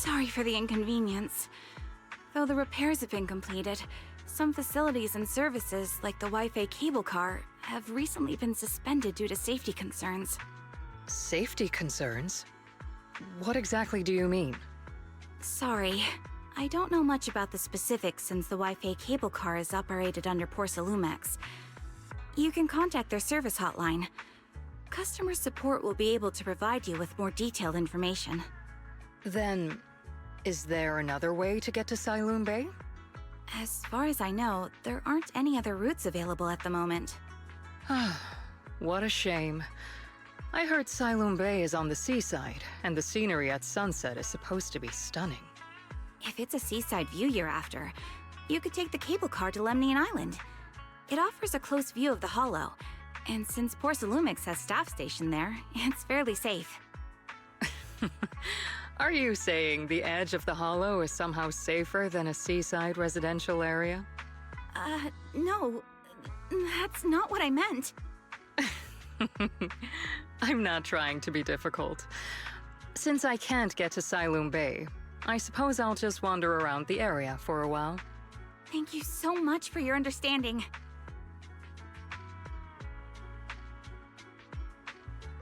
Sorry for the inconvenience. Though the repairs have been completed, some facilities and services, like the Wi-Fi cable car, have recently been suspended due to safety concerns. Safety concerns? What exactly do you mean? Sorry. I don't know much about the specifics since the Wi-Fi cable car is operated under Porcelumex. You can contact their service hotline. Customer support will be able to provide you with more detailed information. Then, is there another way to get to Siloon Bay? As far as I know, there aren't any other routes available at the moment. What a shame. I heard Siloon Bay is on the seaside, and the scenery at sunset is supposed to be stunning. If it's a seaside view you're after, you could take the cable car to Lemnian Island. It offers a close view of the Hollow, and since Porcelumix has staff stationed there, it's fairly safe. Are you saying the edge of the Hollow is somehow safer than a seaside residential area? No. That's not what I meant. I'm not trying to be difficult. Since I can't get to Siloon Bay, I suppose I'll just wander around the area for a while. Thank you so much for your understanding.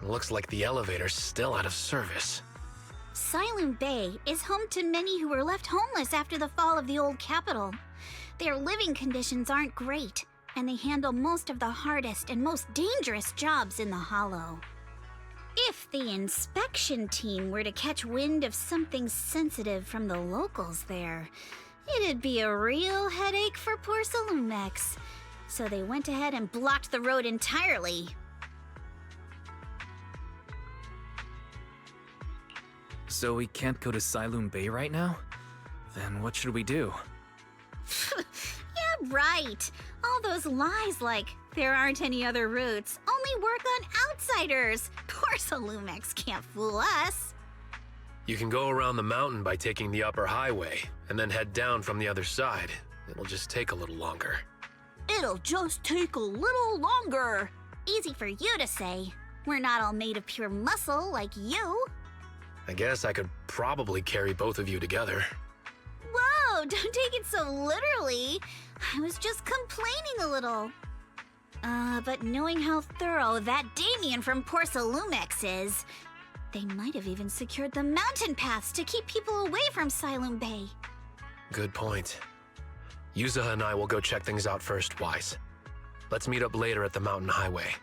Looks like the elevator's still out of service. Siloon Bay is home to many who were left homeless after the fall of the old capital. Their living conditions aren't great, and they handle most of the hardest and most dangerous jobs in the Hollow. If the inspection team were to catch wind of something sensitive from the locals there, it'd be a real headache for Porcelumex. So they went ahead and blocked the road entirely. So we can't go to Siloon Bay right now? Then what should we do? Yeah, right. All those lies like, there aren't any other routes, only work on outsiders. Porcelumex can't fool us. You can go around the mountain by taking the upper highway, and then head down from the other side. It'll just take a little longer. It'll just take a little longer. Easy for you to say. We're not all made of pure muscle like you. I guess I could probably carry both of you together. Whoa, don't take it so literally. I was just complaining a little. But knowing how thorough that Damien from Porcelumex is, they might have even secured the mountain paths to keep people away from Siloon Bay. Good point. Yuzaha and I will go check things out first, Wise. Let's meet up later at the mountain highway.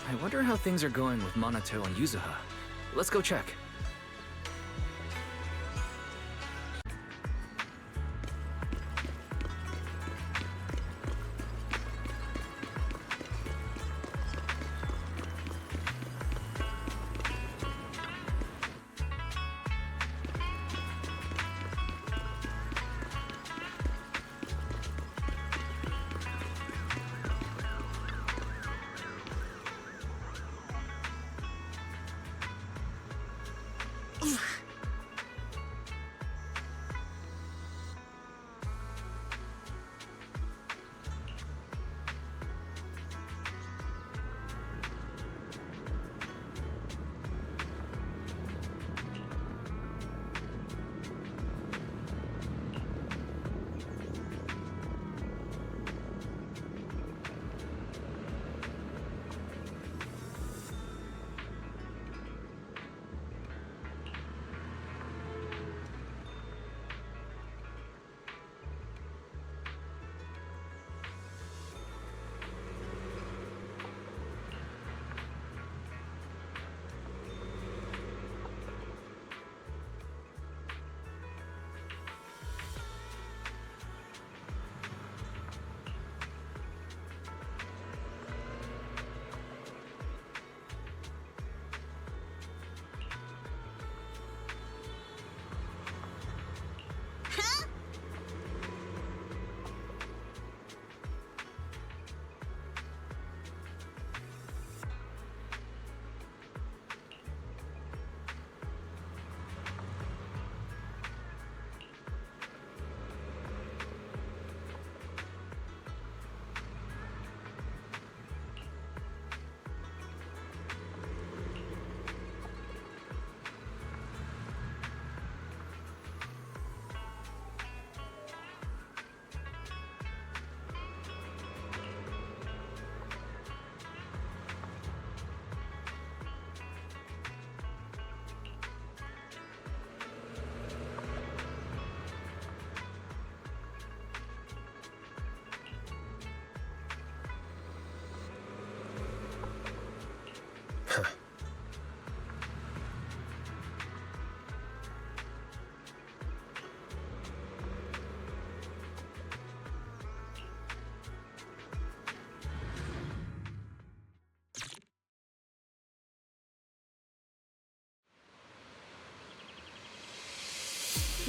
I wonder how things are going with Minato and Yuzuha. Let's go check.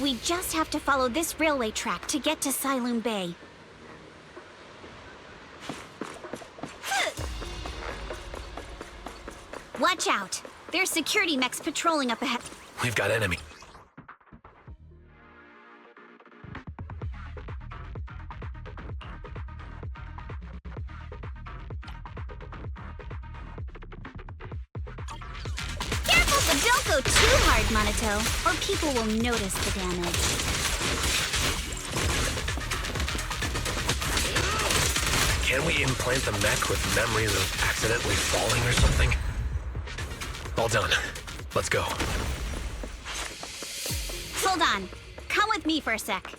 We just have to follow this railway track to get to Siloon Bay. Watch out! There's security mechs patrolling up ahead. We've got enemy. Careful, but don't go too hard, Monato, or people will notice the damage. Can we implant the mech with memories of accidentally falling or something? All done. Let's go. Hold on. Come with me for a sec.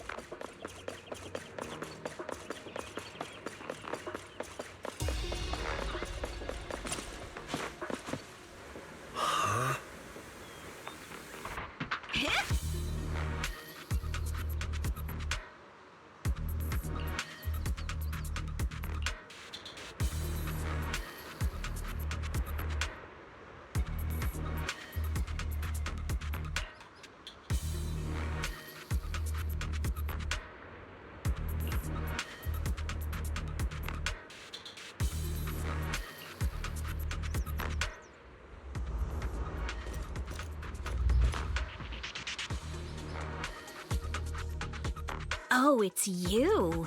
Oh, it's you.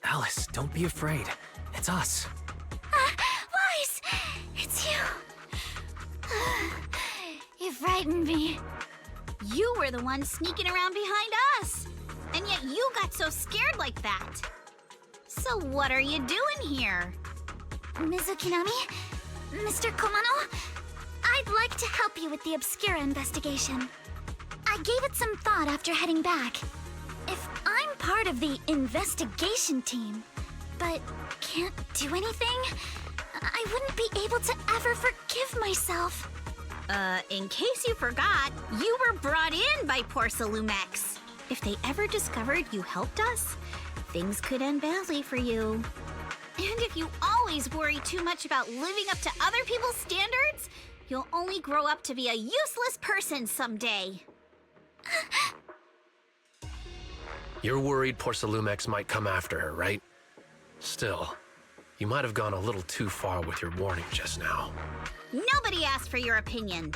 Alice, don't be afraid. It's us. Weiss! It's you. You frightened me. You were the one sneaking around behind us. And yet you got so scared like that. So what are you doing here? Ms. Ukinami? Mr. Komano? I'd like to help you with the Obscura investigation. I gave it some thought after heading back. If I'm part of the investigation team, but can't do anything, I wouldn't be able to ever forgive myself. In case you forgot, you were brought in by Porcelumex. If they ever discovered you helped us, things could end badly for you. And if you always worry too much about living up to other people's standards, you'll only grow up to be a useless person someday. You're worried Porcelumex might come after her, right? Still, you might have gone a little too far with your warning just now. Nobody asked for your opinion.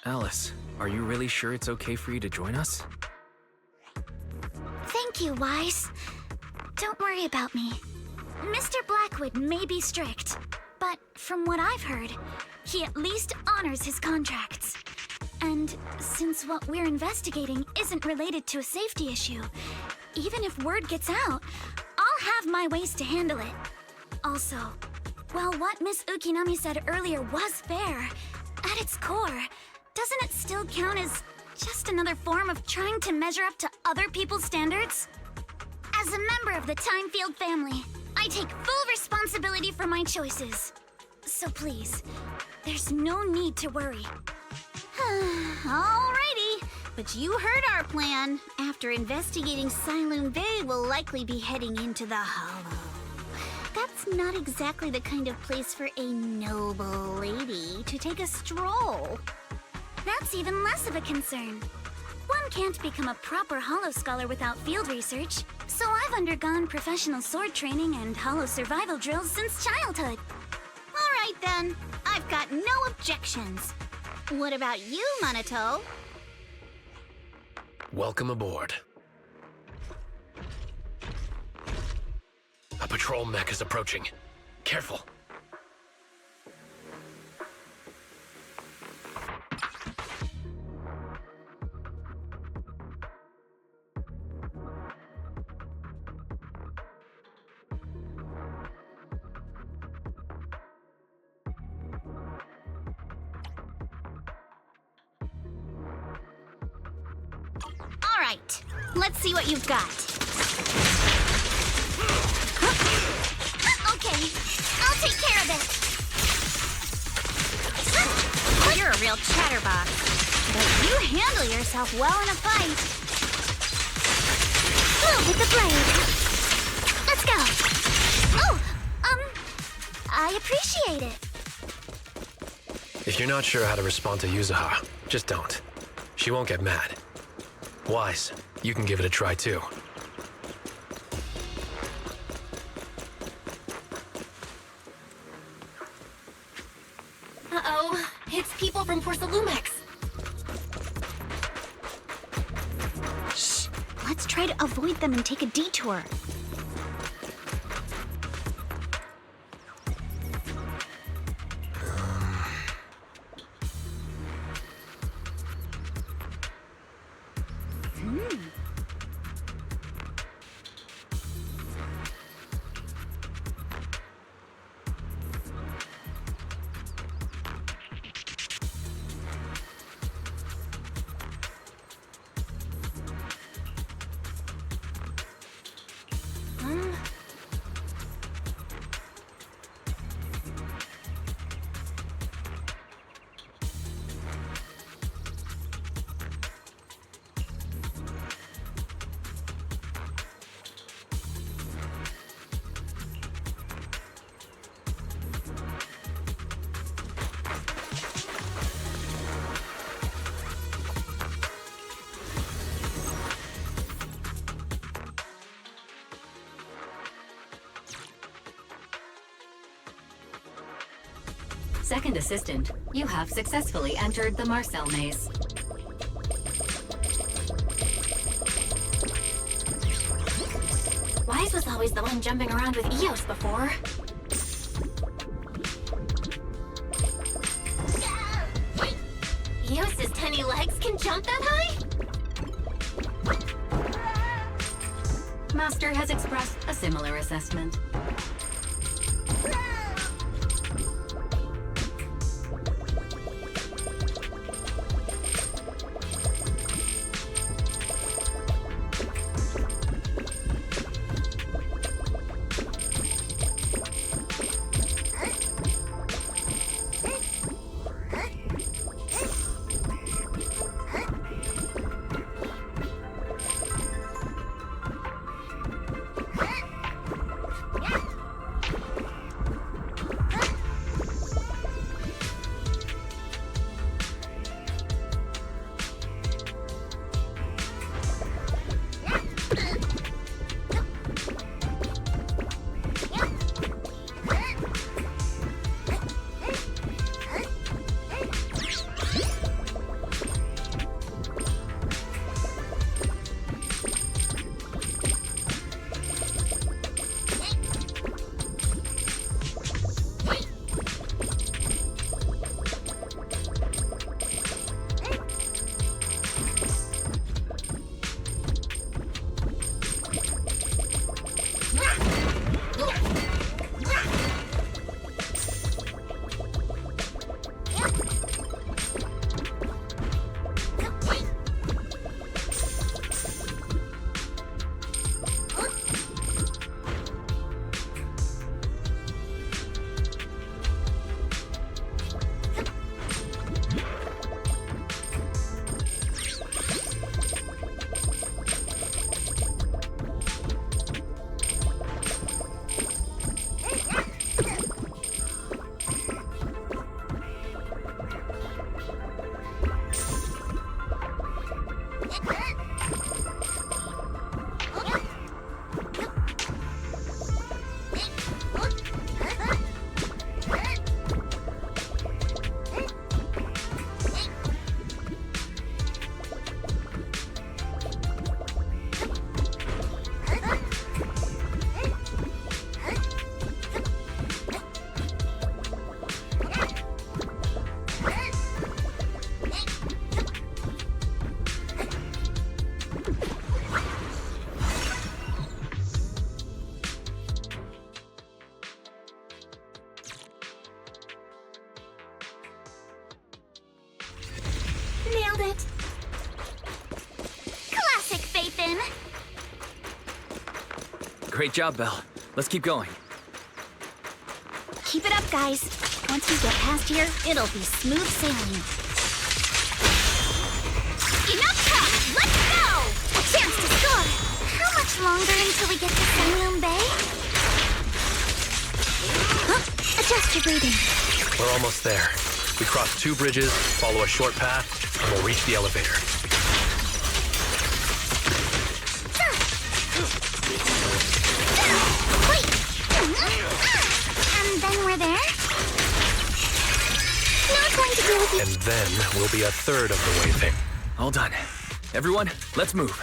Alice, are you really sure it's okay for you to join us? Thank you, Weiss. Don't worry about me. Mr. Blackwood may be strict, but from what I've heard, he at least honors his contracts. And since what we're investigating isn't related to a safety issue, even if word gets out, I'll have my ways to handle it. Also, while what Miss Ukinami said earlier was fair, at its core, doesn't it still count as just another form of trying to measure up to other people's standards? As a member of the Timefield family, I take full responsibility for my choices. So please, there's no need to worry. Alrighty, but you heard our plan. After investigating Siloon Bay, we'll likely be heading into the Hollow. That's not exactly the kind of place for a noble lady to take a stroll. That's even less of a concern. One can't become a proper Hollow scholar without field research, so I've undergone professional sword training and Hollow survival drills since childhood. Alright then, I've got no objections. What about you, Monato? Welcome aboard. A patrol mech is approaching. Careful. Alright, let's see what you've got. Okay, I'll take care of it. You're a real chatterbox. But you handle yourself well in a fight. Move with the blade. Let's go. Oh, I appreciate it. If you're not sure how to respond to Yuzuha, just don't. She won't get mad. Wise, you can give it a try too. Uh-oh, it's people from Porsalumex. Shh. Let's try to avoid them and take a detour. Second assistant, you have successfully entered the Marcel maze. Wise was always the one jumping around with Eos before. Eos's tiny legs can jump that high? Master has expressed a similar assessment. Great job, Belle. Let's keep going. Keep it up, guys. Once we get past here, it'll be smooth sailing. Let's go! A chance to score! How much longer until we get to Saloon Bay? Huh? Adjust your breathing. We're almost there. We cross 2 bridges, follow a short path, and we'll reach the elevator. Wait! And then we're there? Not going to deal with you. And then we'll be a third of the way there. All done. Everyone, let's move.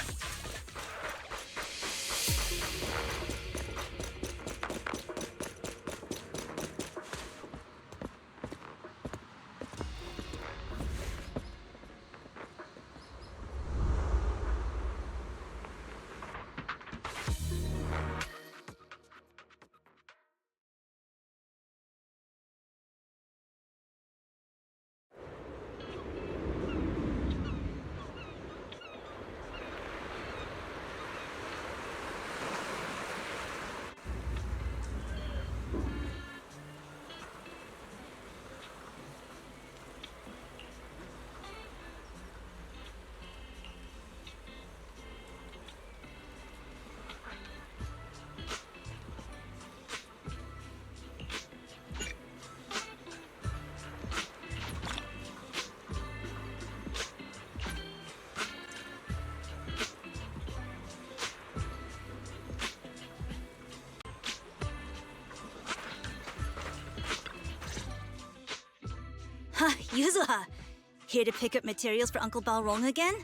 Yuzuha, here to pick up materials for Uncle Balrog again?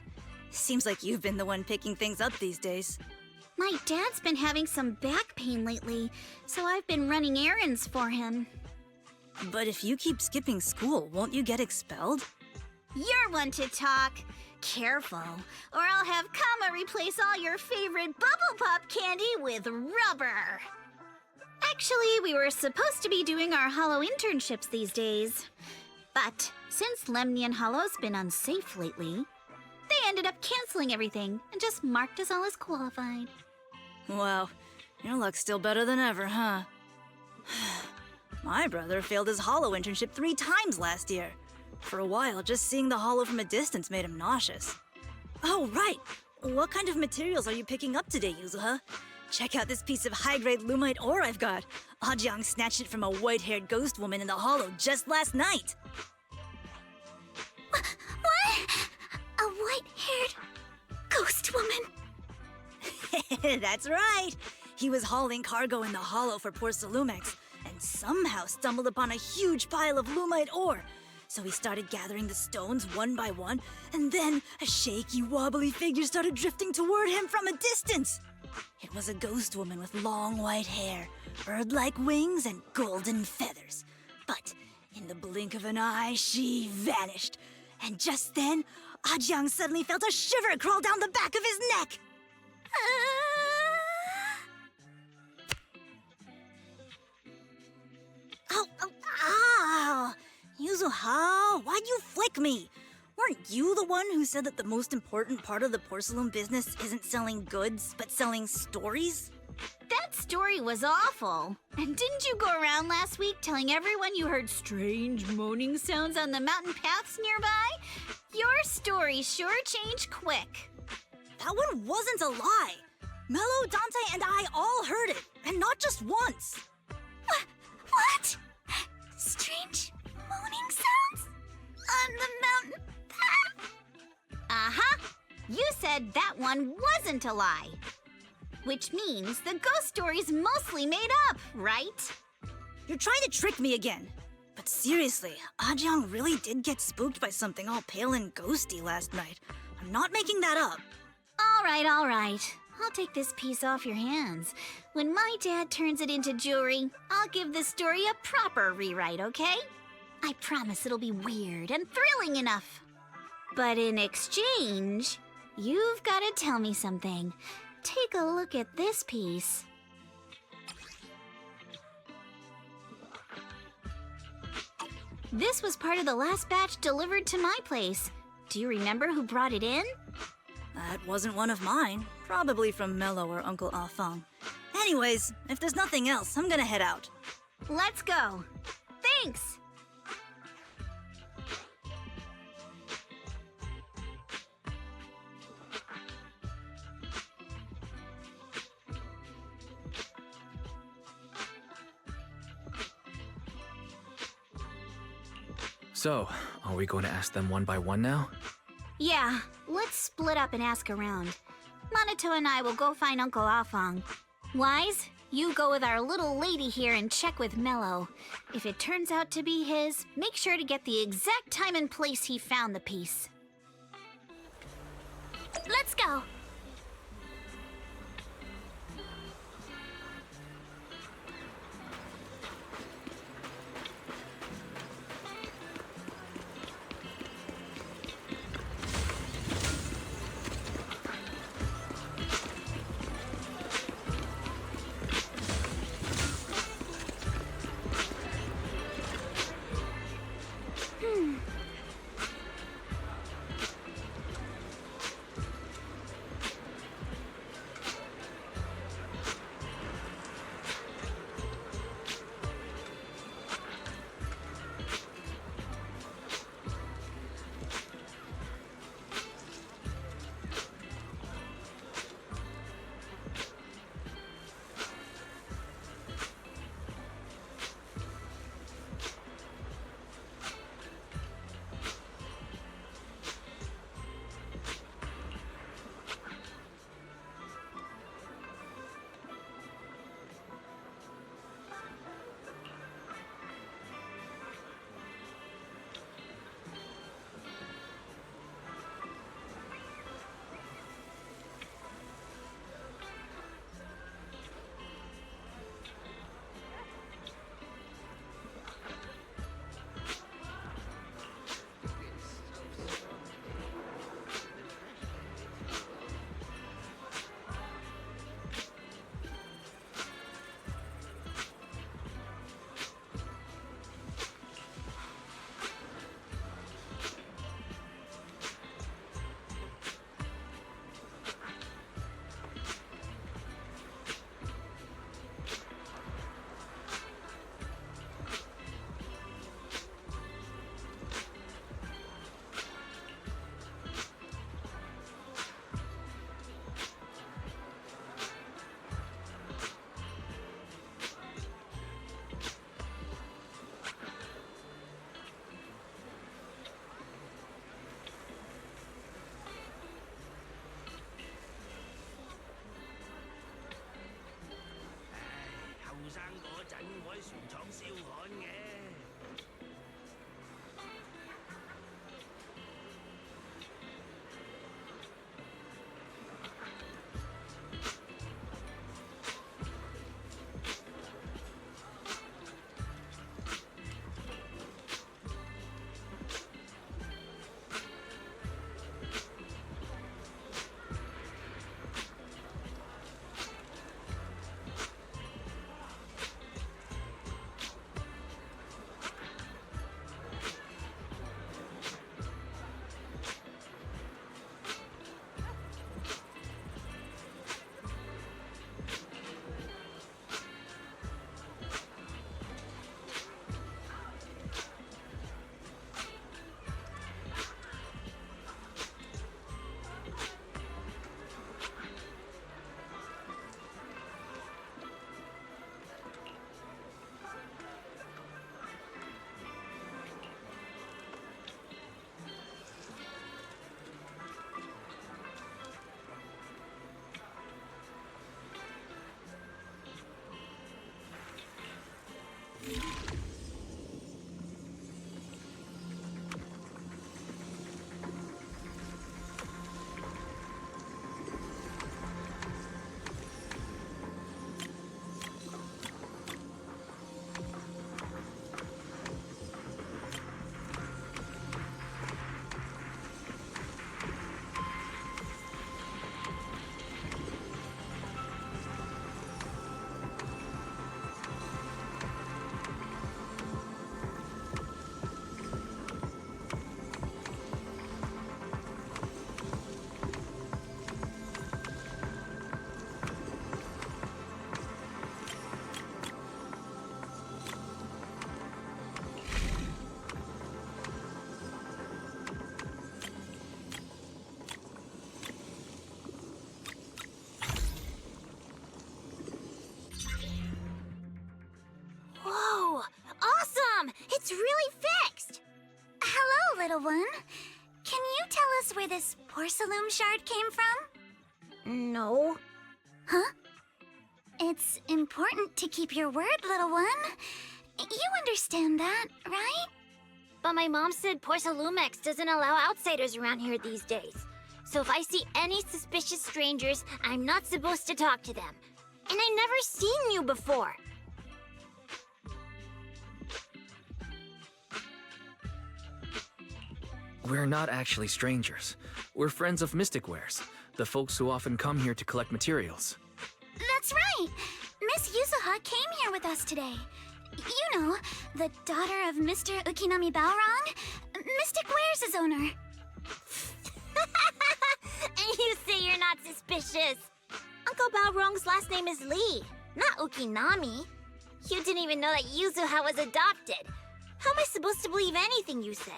Seems like you've been the one picking things up these days. My dad's been having some back pain lately, so I've been running errands for him. But if you keep skipping school, won't you get expelled? You're one to talk. Careful, or I'll have Kama replace all your favorite bubble pop candy with rubber. Actually, we were supposed to be doing our Hollow internships these days. But since Lemnian Hollow's been unsafe lately, they ended up canceling everything and just marked us all as qualified. Wow, your luck's still better than ever, huh? My brother failed his Hollow internship 3 times last year. For a while, just seeing the Hollow from a distance made him nauseous. Oh, right! What kind of materials are you picking up today, Yuzuha? Check out this piece of high-grade lumite ore I've got. Ajang snatched it from a white-haired ghost woman in the Hollow just last night. What? A white-haired ghost woman? That's right! He was hauling cargo in the Hollow for poor Salumex, and somehow stumbled upon a huge pile of lumite ore. So he started gathering the stones one by one, and then a shaky, wobbly figure started drifting toward him from a distance. It was a ghost woman with long white hair, bird-like wings, and golden feathers. But in the blink of an eye, she vanished. And just then, Ajang suddenly felt a shiver crawl down the back of his neck. Ow! Yuzuha, why'd you flick me? Weren't you the one who said that the most important part of the porcelain business isn't selling goods, but selling stories? That story was awful. And didn't you go around last week telling everyone you heard strange moaning sounds on the mountain paths nearby? Your story sure changed quick. That one wasn't a lie. Mello, Dante, and I all heard it, and not just once. What? Strange moaning sounds? On the mountain path? Uh-huh. You said that one wasn't a lie. Which means the ghost story's mostly made up, right? You're trying to trick me again. But seriously, Ajang really did get spooked by something all pale and ghosty last night. I'm not making that up. All right. I'll take this piece off your hands. When my dad turns it into jewelry, I'll give this story a proper rewrite, okay? I promise it'll be weird and thrilling enough. But in exchange, you've got to tell me something. Take a look at this piece. This was part of the last batch delivered to my place. Do you remember who brought it in? That wasn't one of mine. Probably from Mello or Uncle Afang. Anyways, if there's nothing else, I'm gonna head out. Let's go. Thanks! So, are we going to ask them one by one now? Yeah, let's split up and ask around. Minato and I will go find Uncle Afang. Wise, you go with our little lady here and check with Mello. If it turns out to be his, make sure to get the exact time and place he found the piece. Let's go. little one. Can you tell us where this porcelain shard came from? No. Huh? It's important to keep your word, little one. You understand that, right? But my mom said Porcelumex doesn't allow outsiders around here these days. So if I see any suspicious strangers, I'm not supposed to talk to them. And I never seen you before. We're not actually strangers. We're friends of Mystic Wares, the folks who often come here to collect materials. That's right! Miss Yuzuha came here with us today. You know, the daughter of Mr. Ukinami Balrog, Mystic Wares' owner. And you say you're not suspicious. Uncle Balrog's last name is Lee, not Ukinami. You didn't even know that Yuzuha was adopted. How am I supposed to believe anything you say?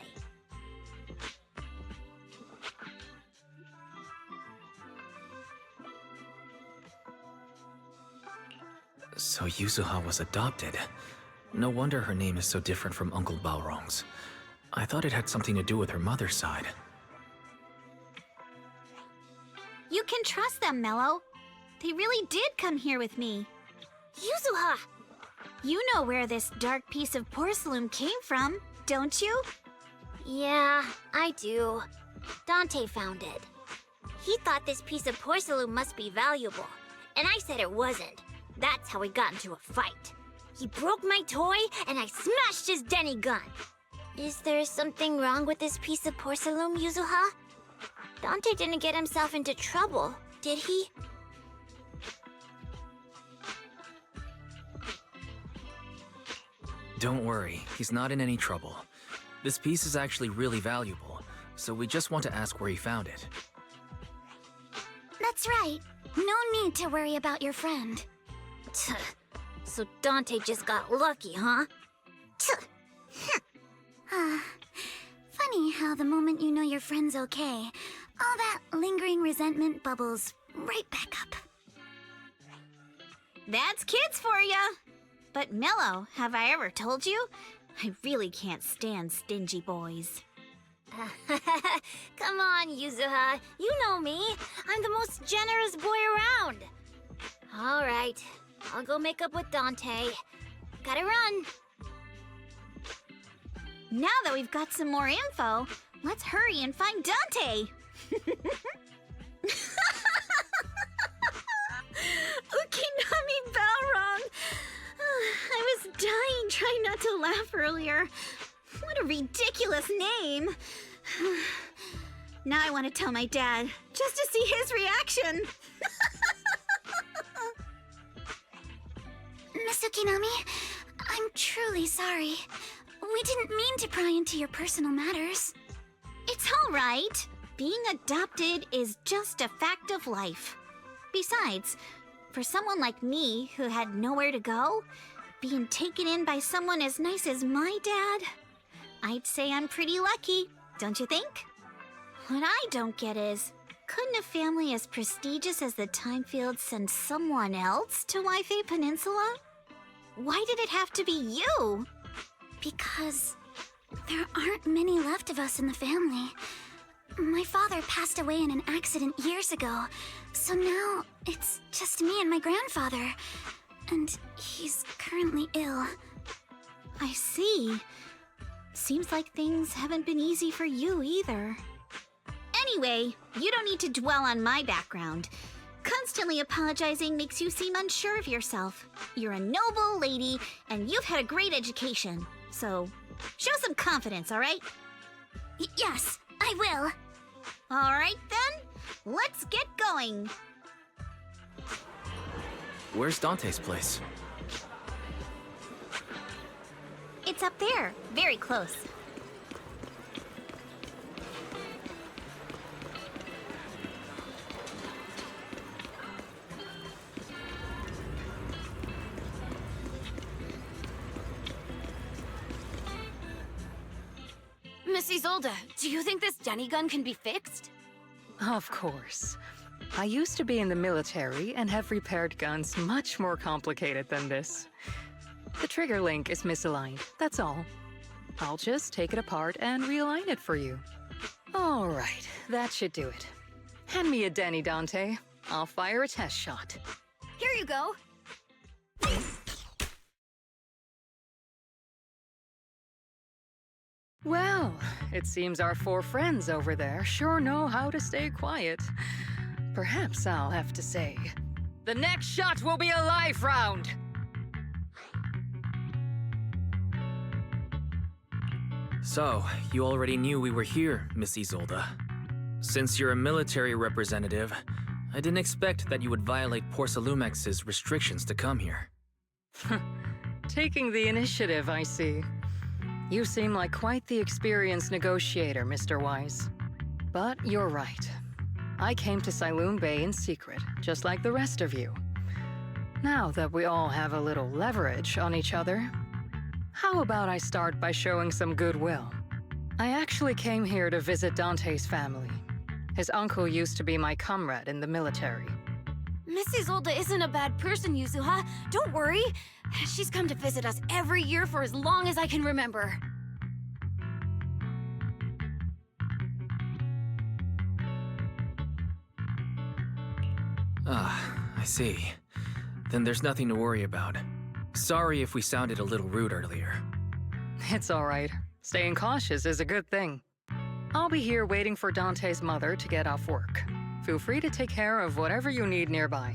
So Yuzuha was adopted. No wonder her name is so different from Uncle Balrog's. I thought it had something to do with her mother's side. You can trust them, Mello. They really did come here with me. Yuzuha! You know where this dark piece of porcelain came from, don't you? Yeah, I do. Dante found it. He thought this piece of porcelain must be valuable, and I said it wasn't. That's how we got into a fight. He broke my toy, and I smashed his Denny gun. Is there something wrong with this piece of porcelain, Yuzuha? Dante didn't get himself into trouble, did he? Don't worry, he's not in any trouble. This piece is actually really valuable, so we just want to ask where he found it. That's right. No need to worry about your friend. So Dante just got lucky, huh? Funny how the moment you know your friend's okay, all that lingering resentment bubbles right back up. That's kids for ya! But Mello, have I ever told you? I really can't stand stingy boys. Come on, Yuzuha. You know me. I'm the most generous boy around. All right. I'll go make up with Dante. Gotta run. Now that we've got some more info, let's hurry and find Dante! Ukinami Balrog! I was dying trying not to laugh earlier. What a ridiculous name! Now I want to tell my dad, just to see his reaction. Miss Ukinami, I'm truly sorry. We didn't mean to pry into your personal matters. It's all right. Being adopted is just a fact of life. Besides, for someone like me who had nowhere to go, being taken in by someone as nice as my dad, I'd say I'm pretty lucky, don't you think? What I don't get is, couldn't a family as prestigious as the Timefields send someone else to Wi-Fi Peninsula? Why did it have to be you? Because there aren't many left of us in the family. My father passed away in an accident years ago, so now it's just me and my grandfather. And he's currently ill. I see. Seems like things haven't been easy for you either. Anyway, you don't need to dwell on my background. Constantly apologizing makes you seem unsure of yourself. You're a noble lady, and you've had a great education. So, show some confidence, all right? Yes, I will. All right, then. Let's get going. Where's Dante's place? It's up there, very close. Miss Isolde, do you think this Denny gun can be fixed? Of course. I used to be in the military and have repaired guns much more complicated than this. The trigger link is misaligned, that's all. I'll just take it apart and realign it for you. All right, that should do it. Hand me a Denny, Dante. I'll fire a test shot. Here you go. Well, it seems our four friends over there sure know how to stay quiet. Perhaps I'll have to say, the next shot will be a life round! So, you already knew we were here, Miss Isolde. Since you're a military representative, I didn't expect that you would violate Porsalumex's restrictions to come here. Taking the initiative, I see. You seem like quite the experienced negotiator, Mr. Wise. But you're right. I came to Siloon Bay in secret, just like the rest of you. Now that we all have a little leverage on each other, how about I start by showing some goodwill? I actually came here to visit Dante's family. His uncle used to be my comrade in the military. Miss Isolde isn't a bad person, Yuzuha. Don't worry. She's come to visit us every year for as long as I can remember. Ah, I see. Then there's nothing to worry about. Sorry if we sounded a little rude earlier. It's all right. Staying cautious is a good thing. I'll be here waiting for Dante's mother to get off work. Feel free to take care of whatever you need nearby.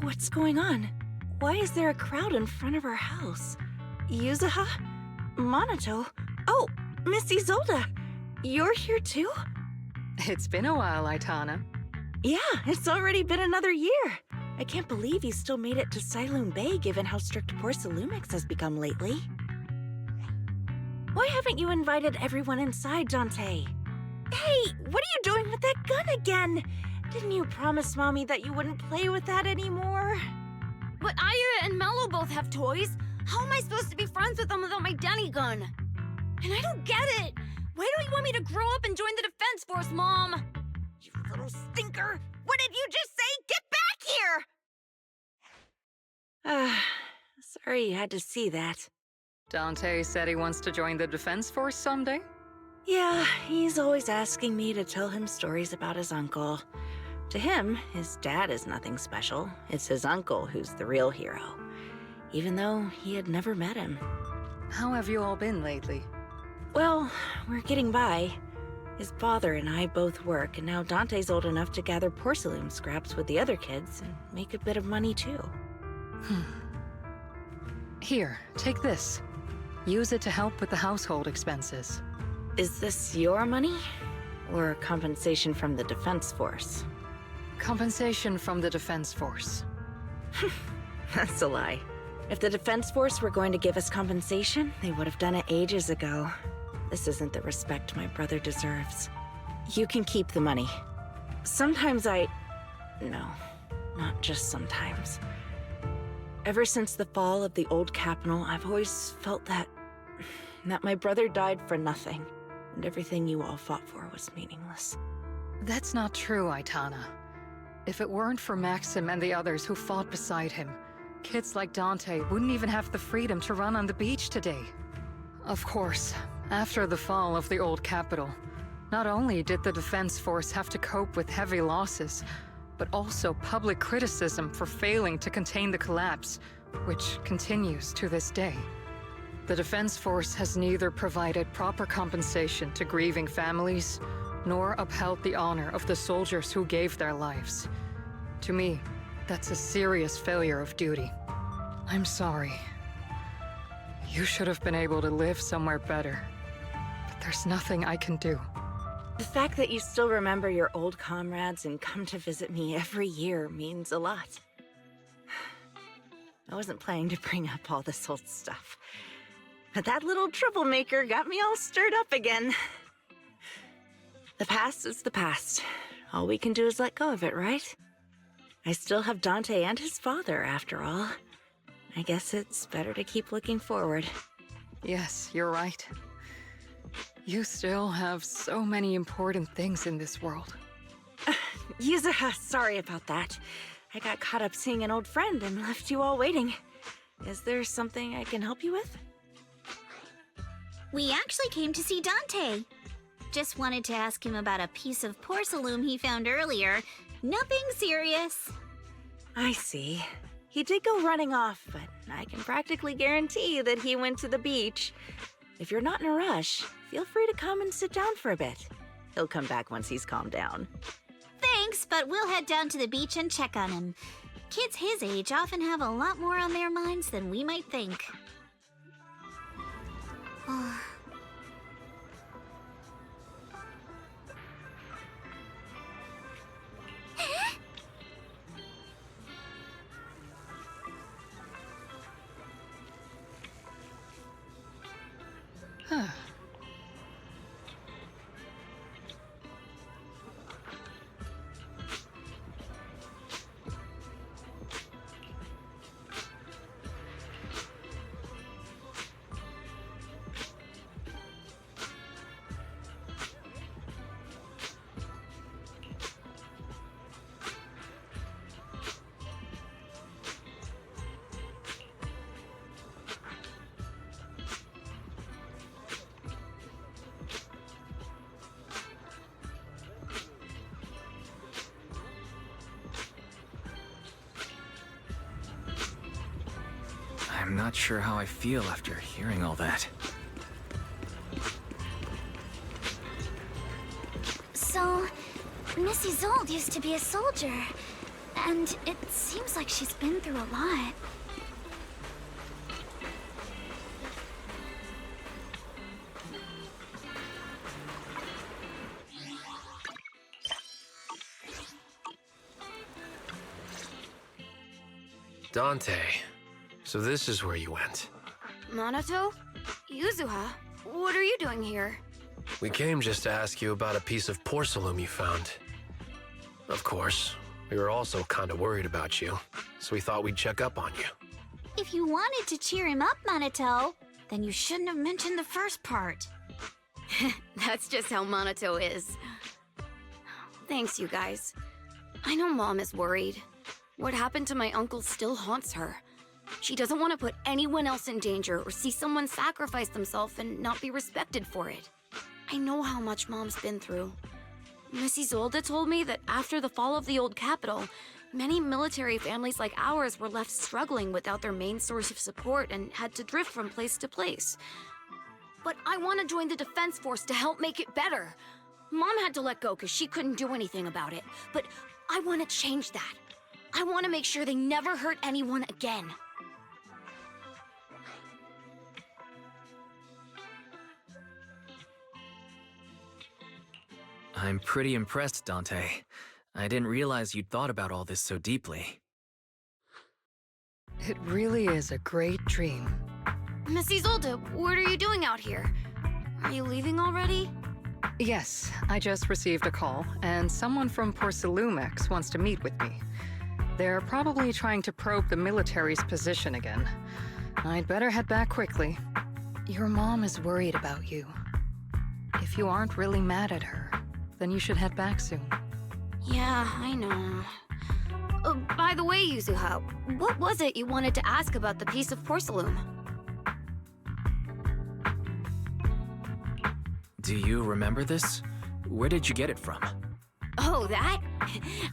What's going on? Why is there a crowd in front of our house? Yuzuha? Monato? Oh, Miss Isolde! You're here too? It's been a while, Aitana. Yeah, it's already been another year. I can't believe you still made it to Siloon Bay given how strict Porsalumix has become lately. Why haven't you invited everyone inside, Dante? Hey, what are you doing with that gun again? Didn't you promise Mommy that you wouldn't play with that anymore? But Aya and Mello both have toys. How am I supposed to be friends with them without my Denny gun? And I don't get it. Why don't you want me to grow up and join the Defense Force, Mom? You little stinker! What did you just say? Get back here! Sorry you had to see that. Dante said he wants to join the Defense Force someday? Yeah, he's always asking me to tell him stories about his uncle. To him, his dad is nothing special. It's his uncle who's the real hero, even though he had never met him. How have you all been lately? Well, we're getting by. His father and I both work, and now Dante's old enough to gather porcelain scraps with the other kids and make a bit of money too. Here, take this. Use it to help with the household expenses. Is this your money? Or compensation from the Defense Force? Compensation from the Defense Force. That's a lie. If the Defense Force were going to give us compensation, they would have done it ages ago. This isn't the respect my brother deserves. You can keep the money. Sometimes No, not just sometimes. Ever since the fall of the old capital, I've always felt that my brother died for nothing, and everything you all fought for was meaningless. That's not true, Aitana. If it weren't for Maxim and the others who fought beside him, kids like Dante wouldn't even have the freedom to run on the beach today. Of course, after the fall of the old capital, not only did the Defense Force have to cope with heavy losses, but also public criticism for failing to contain the collapse, which continues to this day. The Defense Force has neither provided proper compensation to grieving families, nor upheld the honor of the soldiers who gave their lives. To me, that's a serious failure of duty. I'm sorry. You should have been able to live somewhere better, but there's nothing I can do. The fact that you still remember your old comrades and come to visit me every year means a lot. I wasn't planning to bring up all this old stuff, but that little troublemaker got me all stirred up again. The past is the past. All we can do is let go of it, right? I still have Dante and his father, after all. I guess it's better to keep looking forward. Yes, you're right. You still have so many important things in this world. Yuzuha, sorry about that. I got caught up seeing an old friend and left you all waiting. Is there something I can help you with? We actually came to see Dante. Just wanted to ask him about a piece of porcelain he found earlier. Nothing serious. I see. He did go running off, but I can practically guarantee that he went to the beach. If you're not in a rush, feel free to come and sit down for a bit. He'll come back once he's calmed down. Thanks, but we'll head down to the beach and check on him. Kids his age often have a lot more on their minds than we might think. Huh. I'm not sure how I feel after hearing all that. So, Miss Isolde used to be a soldier, and it seems like she's been through a lot. Dante, so this is where you went. Minato? Yuzuha? What are you doing here? We came just to ask you about a piece of porcelain you found. Of course, we were also kind of worried about you, so we thought we'd check up on you. If you wanted to cheer him up, Minato, then you shouldn't have mentioned the first part. That's just how Minato is. Thanks, you guys. I know Mom is worried. What happened to my uncle still haunts her. She doesn't want to put anyone else in danger or see someone sacrifice themselves and not be respected for it. I know how much Mom's been through. Miss Isolde told me that after the fall of the old capital, many military families like ours were left struggling without their main source of support and had to drift from place to place. But I want to join the defense force to help make it better. Mom had to let go because she couldn't do anything about it, but I want to change that. I want to make sure they never hurt anyone again. I'm pretty impressed, Dante. I didn't realize you'd thought about all this so deeply. It really is a great dream. Miss Isolde, what are you doing out here? Are you leaving already? Yes, I just received a call, and someone from Porcelumex wants to meet with me. They're probably trying to probe the military's position again. I'd better head back quickly. Your mom is worried about you. If you aren't really mad at her, then you should head back soon. Yeah, I know. By the way, Yuzuha, what was it you wanted to ask about the piece of porcelain? Do you remember this? Where did you get it from? Oh, that?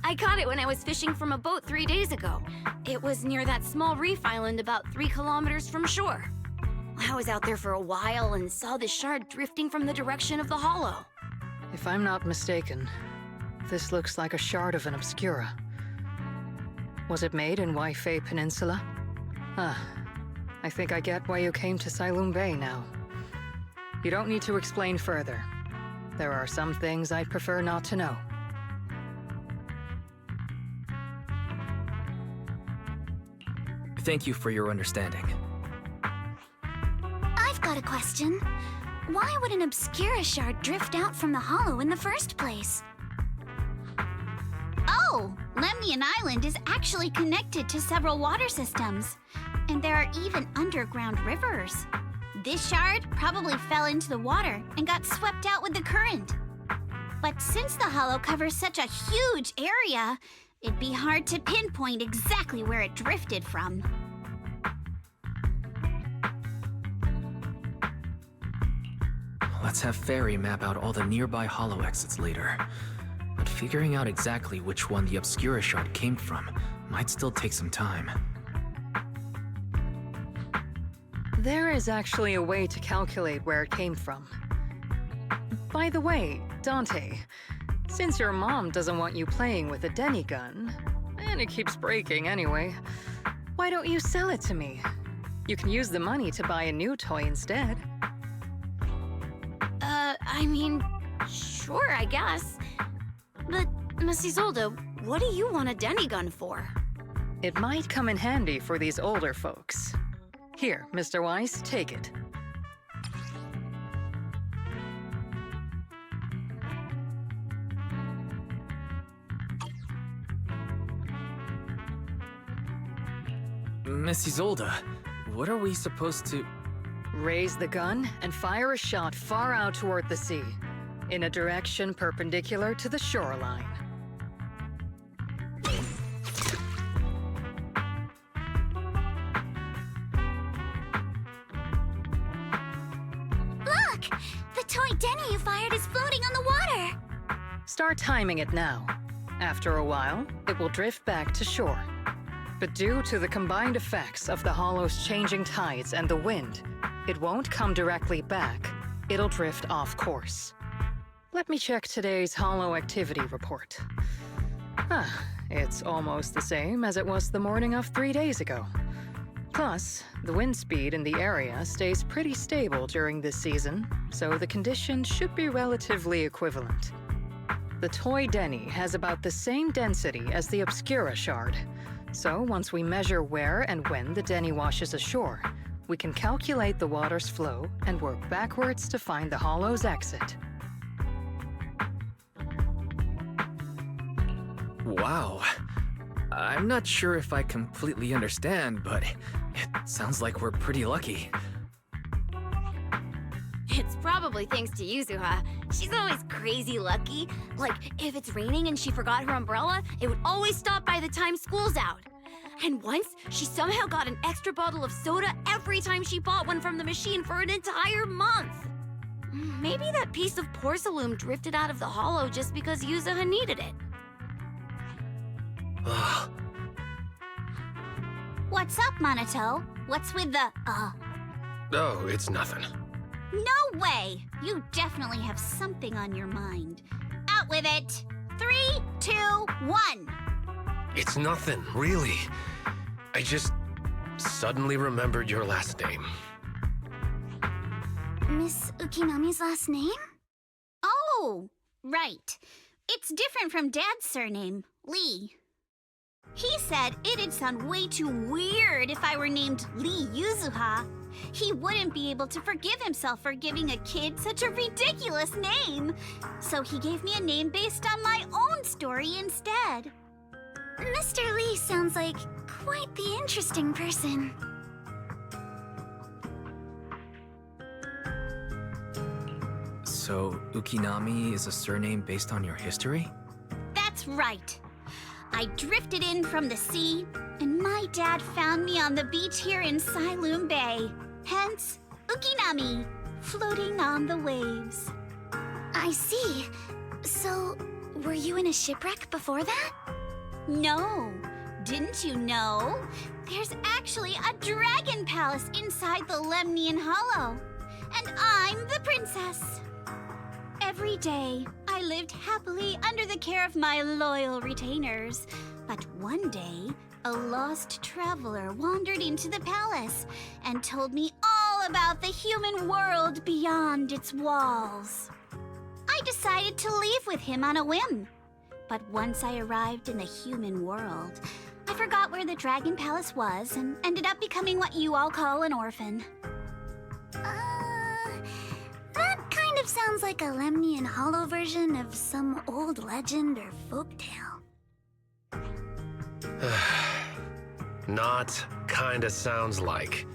I caught it when I was fishing from a boat 3 days ago. It was near that small reef island about 3 kilometers from shore. I was out there for a while and saw the shard drifting from the direction of the hollow. If I'm not mistaken, this looks like a shard of an obscura. Was it made in Waifei Peninsula? Ah, I think I get why you came to Silum Bay now. You don't need to explain further. There are some things I'd prefer not to know. Thank you for your understanding. I've got a question. Why would an obscura shard drift out from the hollow in the first place? Oh, Lemnian Island is actually connected to several water systems. And there are even underground rivers. This shard probably fell into the water and got swept out with the current. But since the hollow covers such a huge area, it'd be hard to pinpoint exactly where it drifted from. Let's have Fairy map out all the nearby hollow exits later. But figuring out exactly which one the Obscura shard came from might still take some time. There is actually a way to calculate where it came from. By the way, Dante, since your mom doesn't want you playing with a Denny gun, and it keeps breaking anyway, why don't you sell it to me? You can use the money to buy a new toy instead. I mean, sure, I guess. But, Miss Isolde, what do you want a Denny gun for? It might come in handy for these older folks. Here, Mr. Weiss, take it. Miss Isolde, what are we supposed to... Raise the gun and fire a shot far out toward the sea, in a direction perpendicular to the shoreline. Look! The toy Denny you fired is floating on the water! Start timing it now. After a while, it will drift back to shore. But due to the combined effects of the hollow's changing tides and the wind, it won't come directly back. It'll drift off course. Let me check today's hollow activity report. It's almost the same as it was the morning of 3 days ago. Plus, the wind speed in the area stays pretty stable during this season, so the conditions should be relatively equivalent. The toy Denny has about the same density as the Obscura shard, so once we measure where and when the Denny washes ashore, we can calculate the water's flow and work backwards to find the hollow's exit. Wow. I'm not sure if I completely understand, but it sounds like we're pretty lucky. It's probably thanks to Yuzuha. She's always crazy lucky. Like, if it's raining and she forgot her umbrella, it would always stop by the time school's out. And once, she somehow got an extra bottle of soda every time she bought one from the machine for an entire month. Maybe that piece of porcelain drifted out of the hollow just because Yuzuha needed it. What's up, Monato? What's with the, Oh, it's nothing. No way! You definitely have something on your mind. Out with it! 3, 2, 1! It's nothing, really. I just suddenly remembered your last name. Miss Ukinami's last name? Oh, right. It's different from Dad's surname, Lee. He said it'd sound way too weird if I were named Lee Yuzuha. He wouldn't be able to forgive himself for giving a kid such a ridiculous name. So he gave me a name based on my own story instead. Mr. Lee sounds like quite the interesting person. So, Ukinami is a surname based on your history? That's right. I drifted in from the sea, and my dad found me on the beach here in Sailoon Bay. Hence, Ukinami, floating on the waves. I see. So, were you in a shipwreck before that? No. Didn't you know? There's actually a dragon palace inside the Lemnian Hollow. And I'm the princess. Every day, I lived happily under the care of my loyal retainers. But one day, a lost traveler wandered into the palace and told me all about the human world beyond its walls. I decided to leave with him on a whim. But once I arrived in the human world, I forgot where the Dragon Palace was and ended up becoming what you all call an orphan. That kind of sounds like a Lemnian Hollow version of some old legend or folktale. Not kinda sounds like.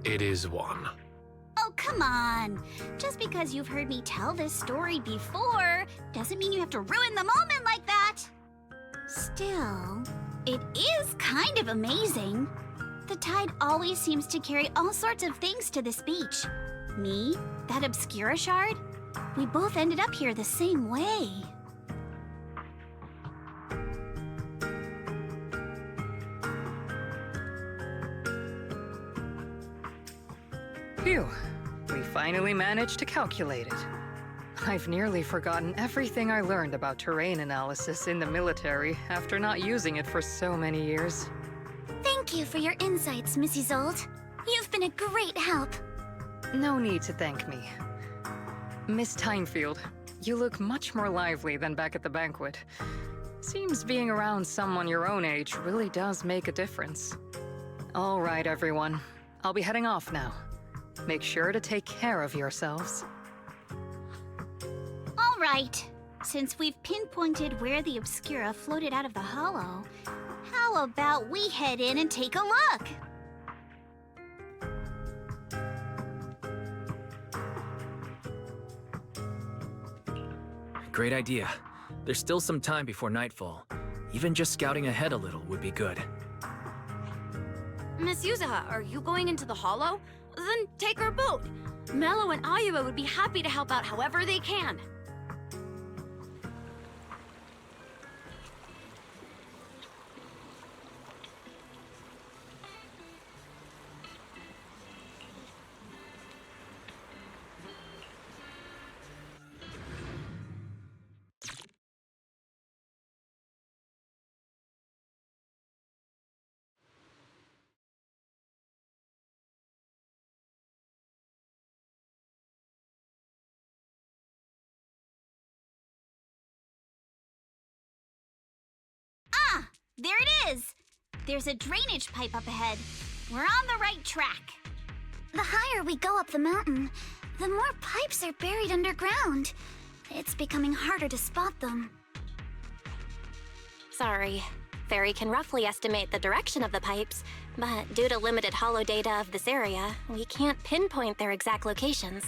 It is one. Oh, come on. Just because you've heard me tell this story before doesn't mean you have to ruin the moment like that. Still, it is kind of amazing. The tide always seems to carry all sorts of things to this beach. Me? That Obscura shard? We both ended up here the same way. Phew. We finally managed to calculate it. I've nearly forgotten everything I learned about terrain analysis in the military after not using it for so many years. Thank you for your insights, Miss Isolde. You've been a great help. No need to thank me. Miss Timefield, you look much more lively than back at the banquet. Seems being around someone your own age really does make a difference. All right, everyone. I'll be heading off now. Make sure to take care of yourselves. All right. Since we've pinpointed where the Obscura floated out of the hollow, how about we head in and take a look? Great idea. There's still some time before nightfall. Even just scouting ahead a little would be good. Miss Yuzaha, are you going into the hollow? Then take our boat. Mello and Ayuba would be happy to help out however they can. There it is! There's a drainage pipe up ahead. We're on the right track. The higher we go up the mountain, the more pipes are buried underground. It's becoming harder to spot them. Sorry. Fairy can roughly estimate the direction of the pipes, but due to limited holo data of this area, we can't pinpoint their exact locations.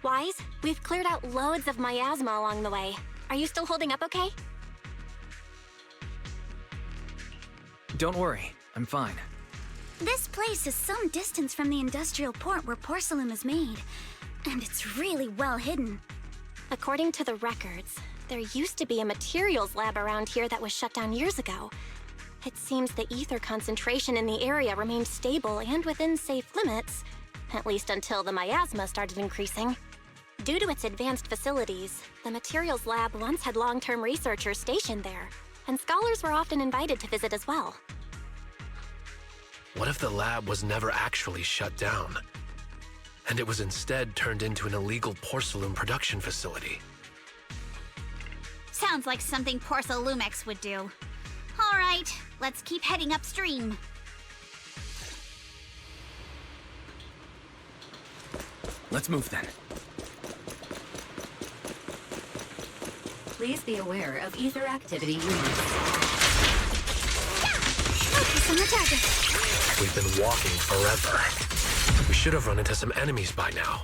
Wise, we've cleared out loads of miasma along the way. Are you still holding up okay? Don't worry, I'm fine. This place is some distance from the industrial port where porcelain is made, and it's really well hidden. According to the records, there used to be a materials lab around here that was shut down years ago. It seems the ether concentration in the area remained stable and within safe limits, at least until the miasma started increasing. Due to its advanced facilities, the materials lab once had long-term researchers stationed there, and scholars were often invited to visit as well. What if the lab was never actually shut down, and it was instead turned into an illegal porcelain production facility? Sounds like something Porcelumex would do. All right, let's keep heading upstream. Let's move then. Please be aware of ether activity units. Focus on the target. We've been walking forever. We should have run into some enemies by now.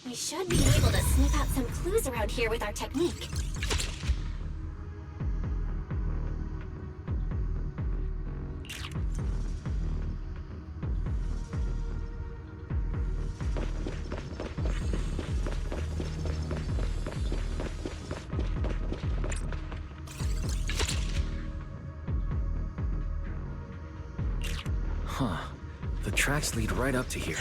We should be able to sniff out some clues around here with our technique. Huh. The tracks lead right up to here.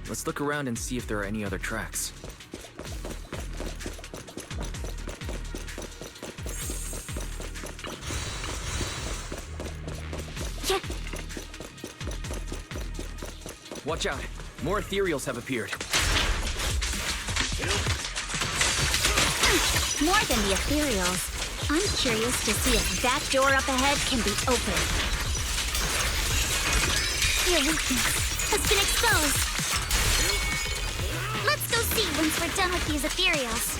Let's look around and see if there are any other tracks. Watch out! More Ethereals have appeared. More than the Ethereals. I'm curious to see if that door up ahead can be opened. Your weakness has been exposed. Let's go see once we're done with these Ethereals.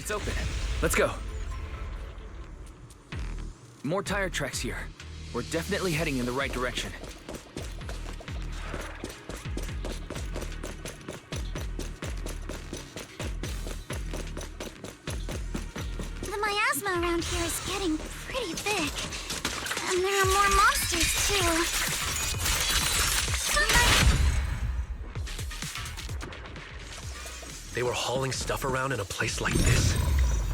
It's open. Let's go. More tire tracks here. We're definitely heading in the right direction. The miasma around here is getting pretty thick. And there are more monsters, too. They were hauling stuff around in a place like this?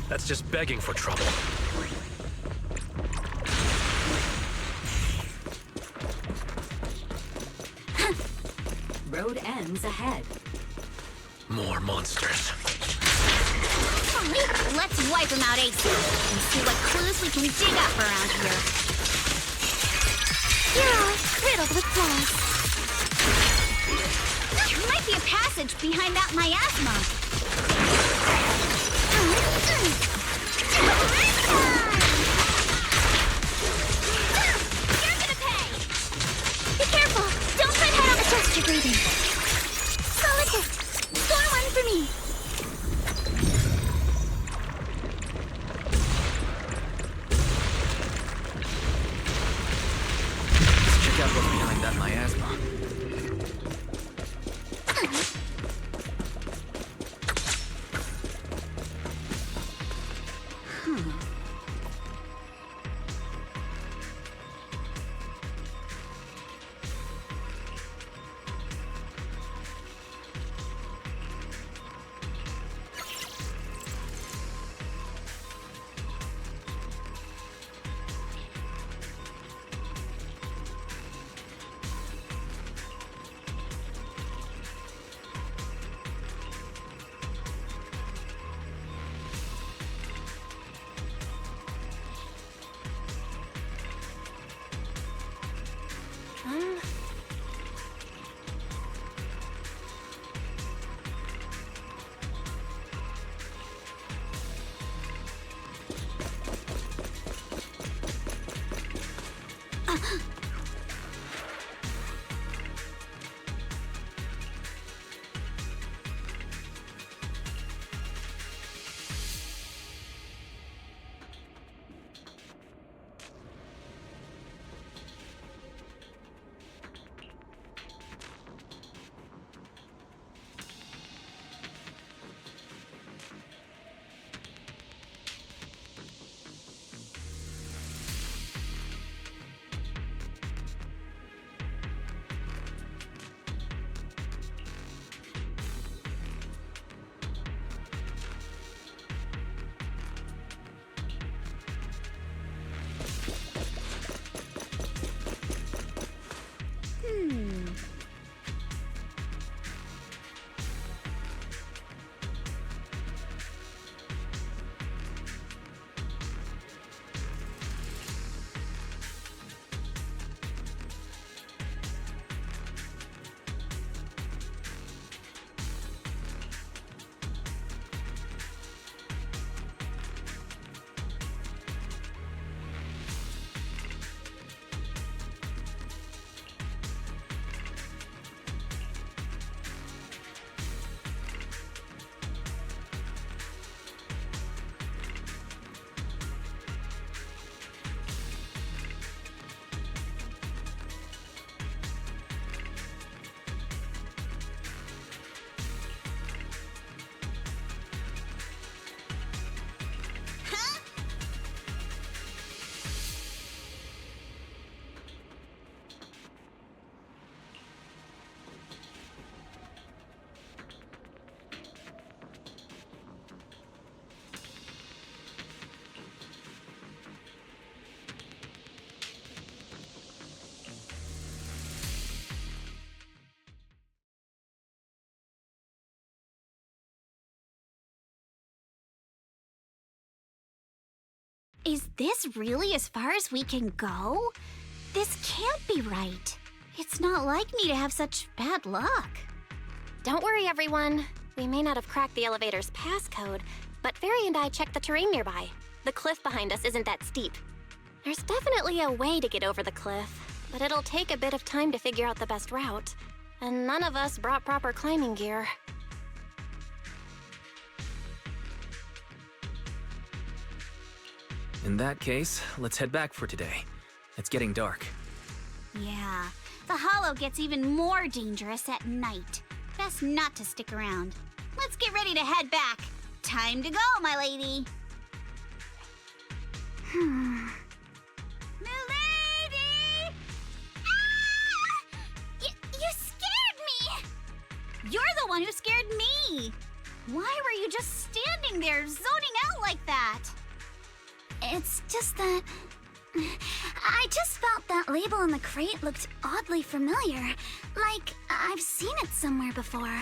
That's just begging for trouble. Road ends ahead. More monsters. Let's wipe them out ASAP and see what clues we can dig up around here. You're all riddled with flaws. There might be a passage behind that miasma. You're gonna pay! Be careful! Don't tread hard on the chest you're breathing. Solid hit. Score one for me. Let's check out what's behind that miasma. Is this really as far as we can go? This can't be right. It's not like me to have such bad luck. Don't worry, everyone. We may not have cracked the elevator's passcode, but Fairy and I checked the terrain nearby. The cliff behind us isn't that steep. There's definitely a way to get over the cliff, but it'll take a bit of time to figure out the best route. And none of us brought proper climbing gear. In that case, let's head back for today. It's getting dark. Yeah, the hollow gets even more dangerous at night. Best not to stick around. Let's get ready to head back. Time to go, my lady. Hmm. Milady! You scared me! You're the one who scared me. Why were you just standing there, zoning out like that? It's just that... I just felt that label on the crate looked oddly familiar. Like, I've seen it somewhere before.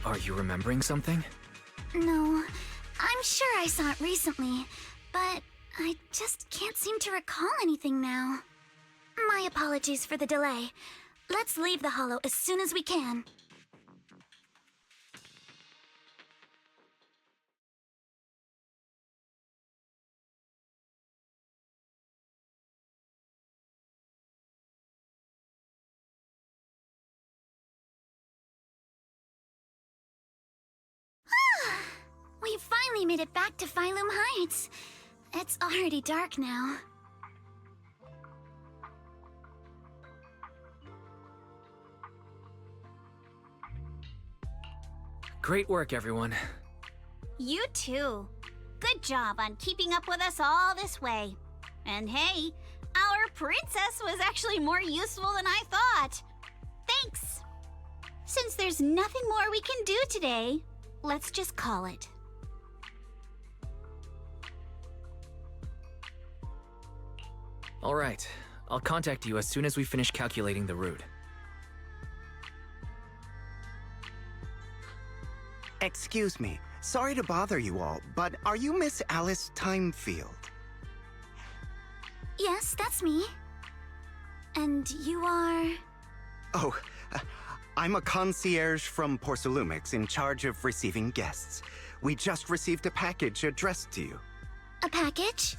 Are you remembering something? No, I'm sure I saw it recently, but I just can't seem to recall anything now. My apologies for the delay. Let's leave the hollow as soon as we can. We finally made it back to Phylum Heights. It's already dark now. Great work, everyone. You too. Good job on keeping up with us all this way. And hey, our princess was actually more useful than I thought. Thanks. Since there's nothing more we can do today, let's just call it. All right, I'll contact you as soon as we finish calculating the route. Excuse me, sorry to bother you all, but are you Miss Alice Timefield? Yes, that's me. And you are... Oh, I'm a concierge from Porcelumix in charge of receiving guests. We just received a package addressed to you. A package?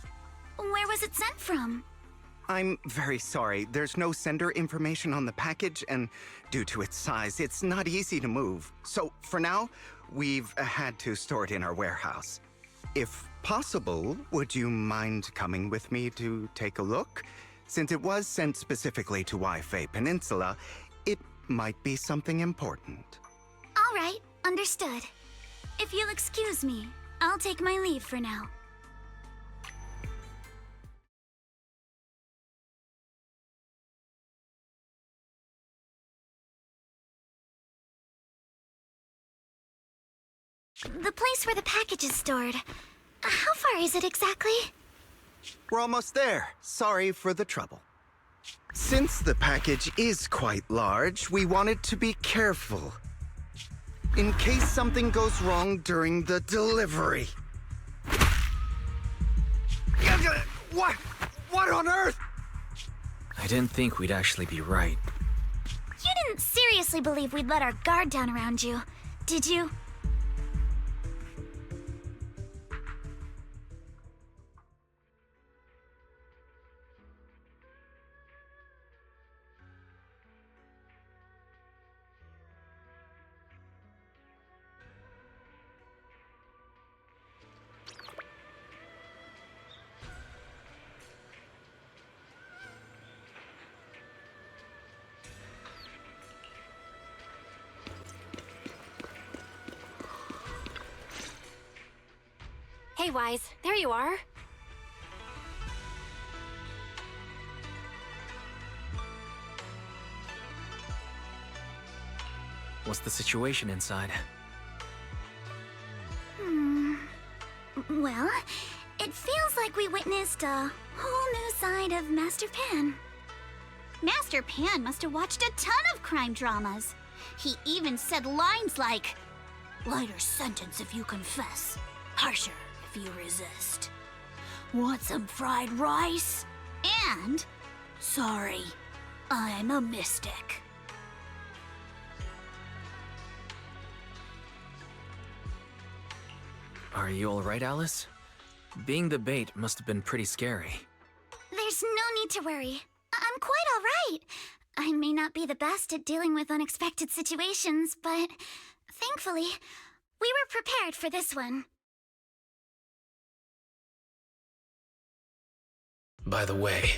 Where was it sent from? I'm very sorry. There's no sender information on the package, and due to its size, it's not easy to move. So, for now, we've had to store it in our warehouse. If possible, would you mind coming with me to take a look? Since it was sent specifically to Wi-Fi Peninsula, it might be something important. All right, understood. If you'll excuse me, I'll take my leave for now. The place where the package is stored. How far is it exactly? We're almost there. Sorry for the trouble. Since the package is quite large, we wanted to be careful. In case something goes wrong during the delivery. What? What on earth? I didn't think we'd actually be right. You didn't seriously believe we'd let our guard down around you, did you? Hey, Wise, there you are. What's the situation inside? Well, it feels like we witnessed a whole new side of Master Pan. Master Pan must have watched a ton of crime dramas. He even said lines like, "Lighter sentence if you confess, harsher if you resist. Want some fried rice?" And, "Sorry, I'm a mystic." Are you alright, Alice? Being the bait must have been pretty scary. There's no need to worry. I'm quite all right. I may not be the best at dealing with unexpected situations, but Thankfully, we were prepared for this one. By the way,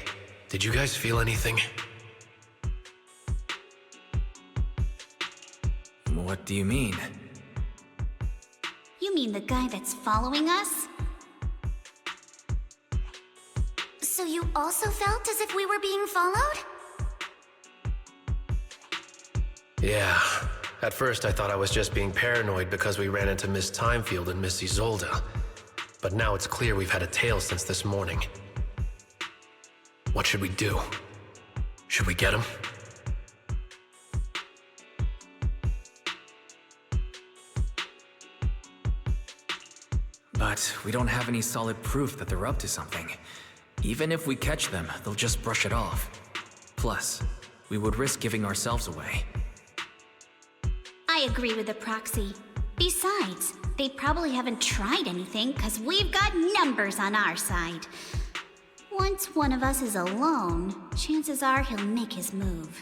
did you guys feel anything? What do you mean? You mean the guy that's following us? So you also felt as if we were being followed? Yeah. At first I thought I was just being paranoid because we ran into Miss Timefield and Miss Isolde. But now it's clear we've had a tail since this morning. What should we do? Should we get him? But we don't have any solid proof that they're up to something. Even if we catch them, they'll just brush it off. Plus, we would risk giving ourselves away. I agree with the proxy. Besides, they probably haven't tried anything because we've got numbers on our side. Once one of us is alone, chances are he'll make his move.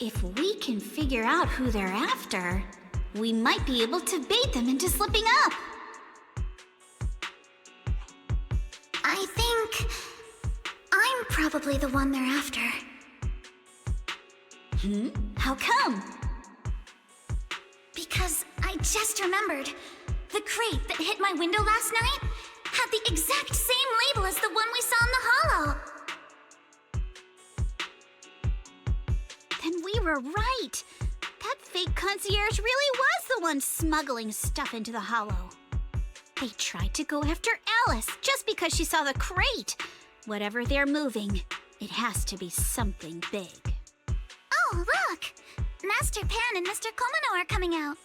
If we can figure out who they're after, we might be able to bait them into slipping up. I think I'm probably the one they're after. How come? Because I just remembered. The crate that hit my window last night had the exact same label as the one we saw in the hollow. Then we were right. That fake concierge really was the one smuggling stuff into the hollow. They tried to go after Alice just because she saw the crate. Whatever they're moving, it has to be something big. Oh, look! Master Pan and Mr. Komano are coming out.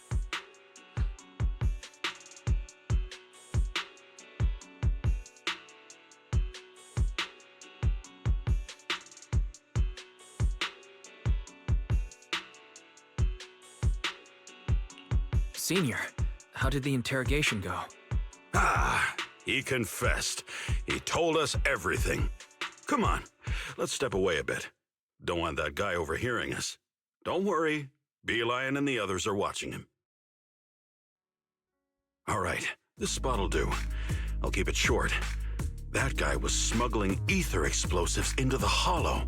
Senior, how did the interrogation go? He confessed. He told us everything. Come on, let's step away a bit. Don't want that guy overhearing us. Don't worry, Beelion and the others are watching him. All right, this spot'll do. I'll keep it short. That guy was smuggling ether explosives into the hollow.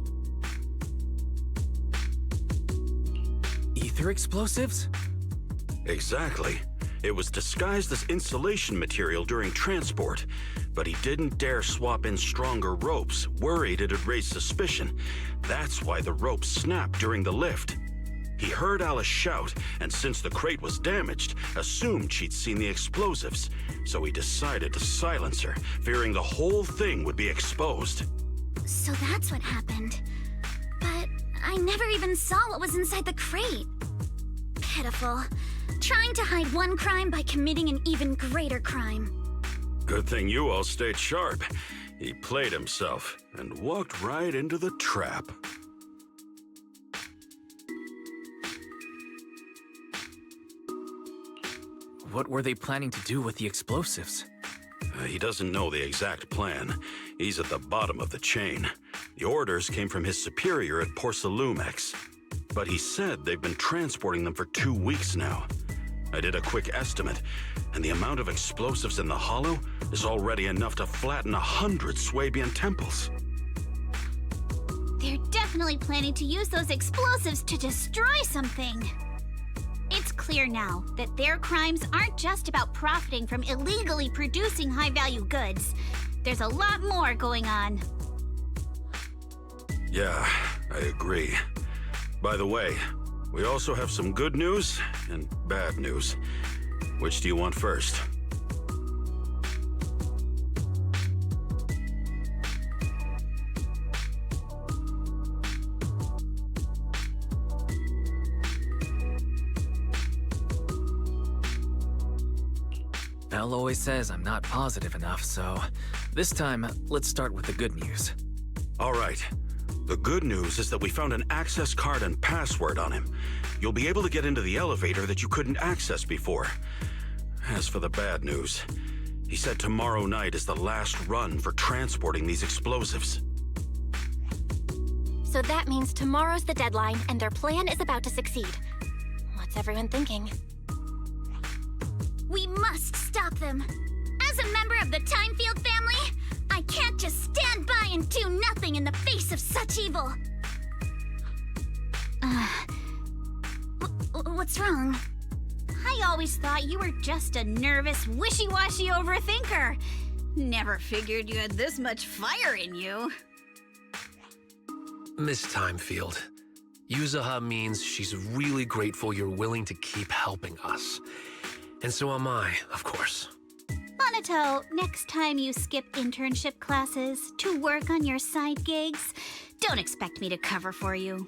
Ether explosives? Exactly. It was disguised as insulation material during transport, but he didn't dare swap in stronger ropes, worried it'd raise suspicion. That's why the ropes snapped during the lift. He heard Alice shout, and since the crate was damaged, assumed she'd seen the explosives, so he decided to silence her, fearing the whole thing would be exposed. So that's what happened. But I never even saw what was inside the crate. Pitiful. Trying to hide one crime by committing an even greater crime. Good thing you all stayed sharp. He played himself and walked right into the trap. What were they planning to do with the explosives? He doesn't know the exact plan. He's at the bottom of the chain. The orders came from his superior at Porsalumex. But he said they've been transporting them for 2 weeks now. I did a quick estimate, and the amount of explosives in the hollow is already enough to flatten 100 Swabian temples. They're definitely planning to use those explosives to destroy something. It's clear now that their crimes aren't just about profiting from illegally producing high-value goods. There's a lot more going on. Yeah, I agree. By the way, we also have some good news and bad news. Which do you want first? Belle always says I'm not positive enough, so this time, let's start with the good news. All right. The good news is that we found an access card and password on him. You'll be able to get into the elevator that you couldn't access before. As for the bad news, he said tomorrow night is the last run for transporting these explosives. So that means tomorrow's the deadline, and their plan is about to succeed. What's What's everyone thinking? We must stop them. As a member of the Timefield family, I can't just stand by and do nothing in the face of such evil. What's wrong? I always thought you were just a nervous, wishy-washy overthinker. Never figured you had this much fire in you. Miss Timefield, Yuzaha means she's really grateful you're willing to keep helping us. And so am I, of course. Monato, next time you skip internship classes to work on your side gigs, don't expect me to cover for you.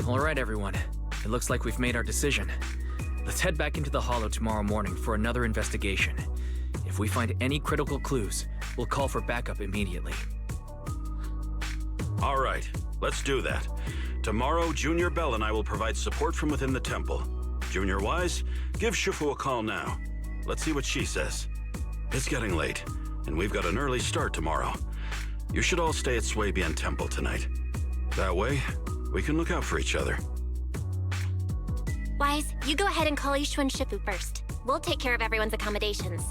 All right, everyone. It looks like we've made our decision. Let's head back into the Hollow tomorrow morning for another investigation. If we find any critical clues, we'll call for backup immediately. All right, let's do that. Tomorrow, Junior Bell and I will provide support from within the temple. Junior Wise, give Shifu a call now. Let's see what she says. It's getting late, and we've got an early start tomorrow. You should all stay at Swabian Temple tonight. That way, we can look out for each other. Wise, you go ahead and call Ishu and Shifu first. We'll take care of everyone's accommodations.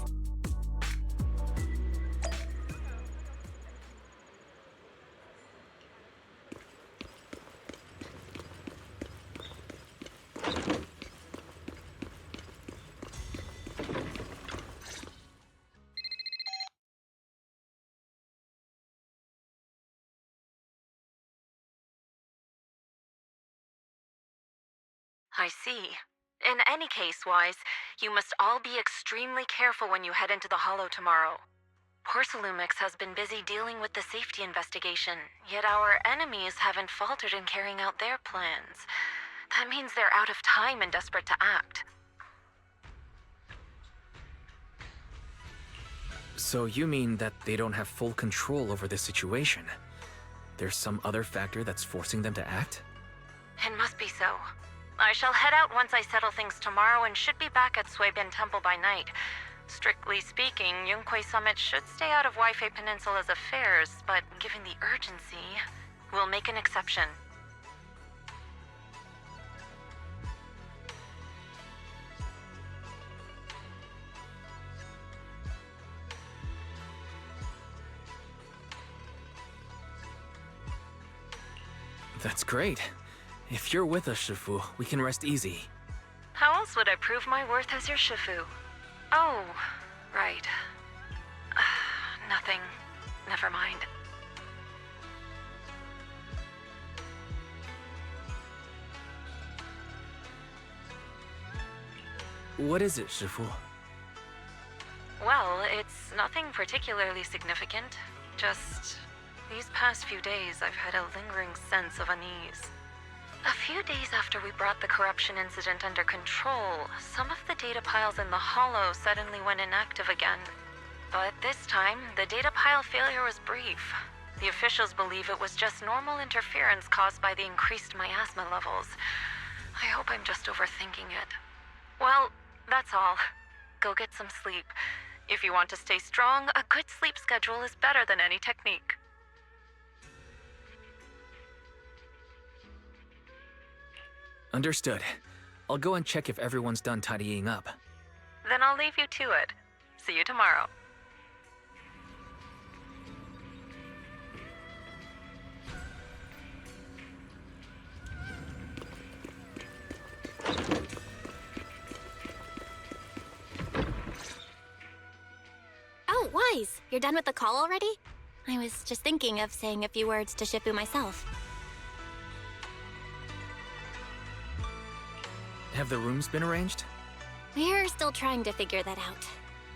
I see. In any case, Wise, you must all be extremely careful when you head into the Hollow tomorrow. Porcelumix has been busy dealing with the safety investigation, yet our enemies haven't faltered in carrying out their plans. That means they're out of time and desperate to act. So you mean that they don't have full control over this situation? There's some other factor that's forcing them to act? It must be so. I shall head out once I settle things tomorrow and should be back at Swabian Temple by night. Strictly speaking, Yunque Summit should stay out of Waifei Peninsula's affairs, but given the urgency, we'll make an exception. That's great. If you're with us, Shifu, we can rest easy. How else would I prove my worth as your Shifu? Oh, right. Nothing. Never mind. What is it, Shifu? Well, it's nothing particularly significant. Just these past few days, I've had a lingering sense of unease. A few days after we brought the corruption incident under control, some of the data piles in the Hollow suddenly went inactive again. But this time, the data pile failure was brief. The officials believe it was just normal interference caused by the increased miasma levels. I hope I'm just overthinking it. Well, that's all. Go get some sleep. If you want to stay strong, a good sleep schedule is better than any technique. Understood. I'll go and check if everyone's done tidying up. Then I'll leave you to it. See you tomorrow. Oh, Wise, you're done with the call already? I was just thinking of saying a few words to Shifu myself. Have the rooms been arranged? We're still trying to figure that out.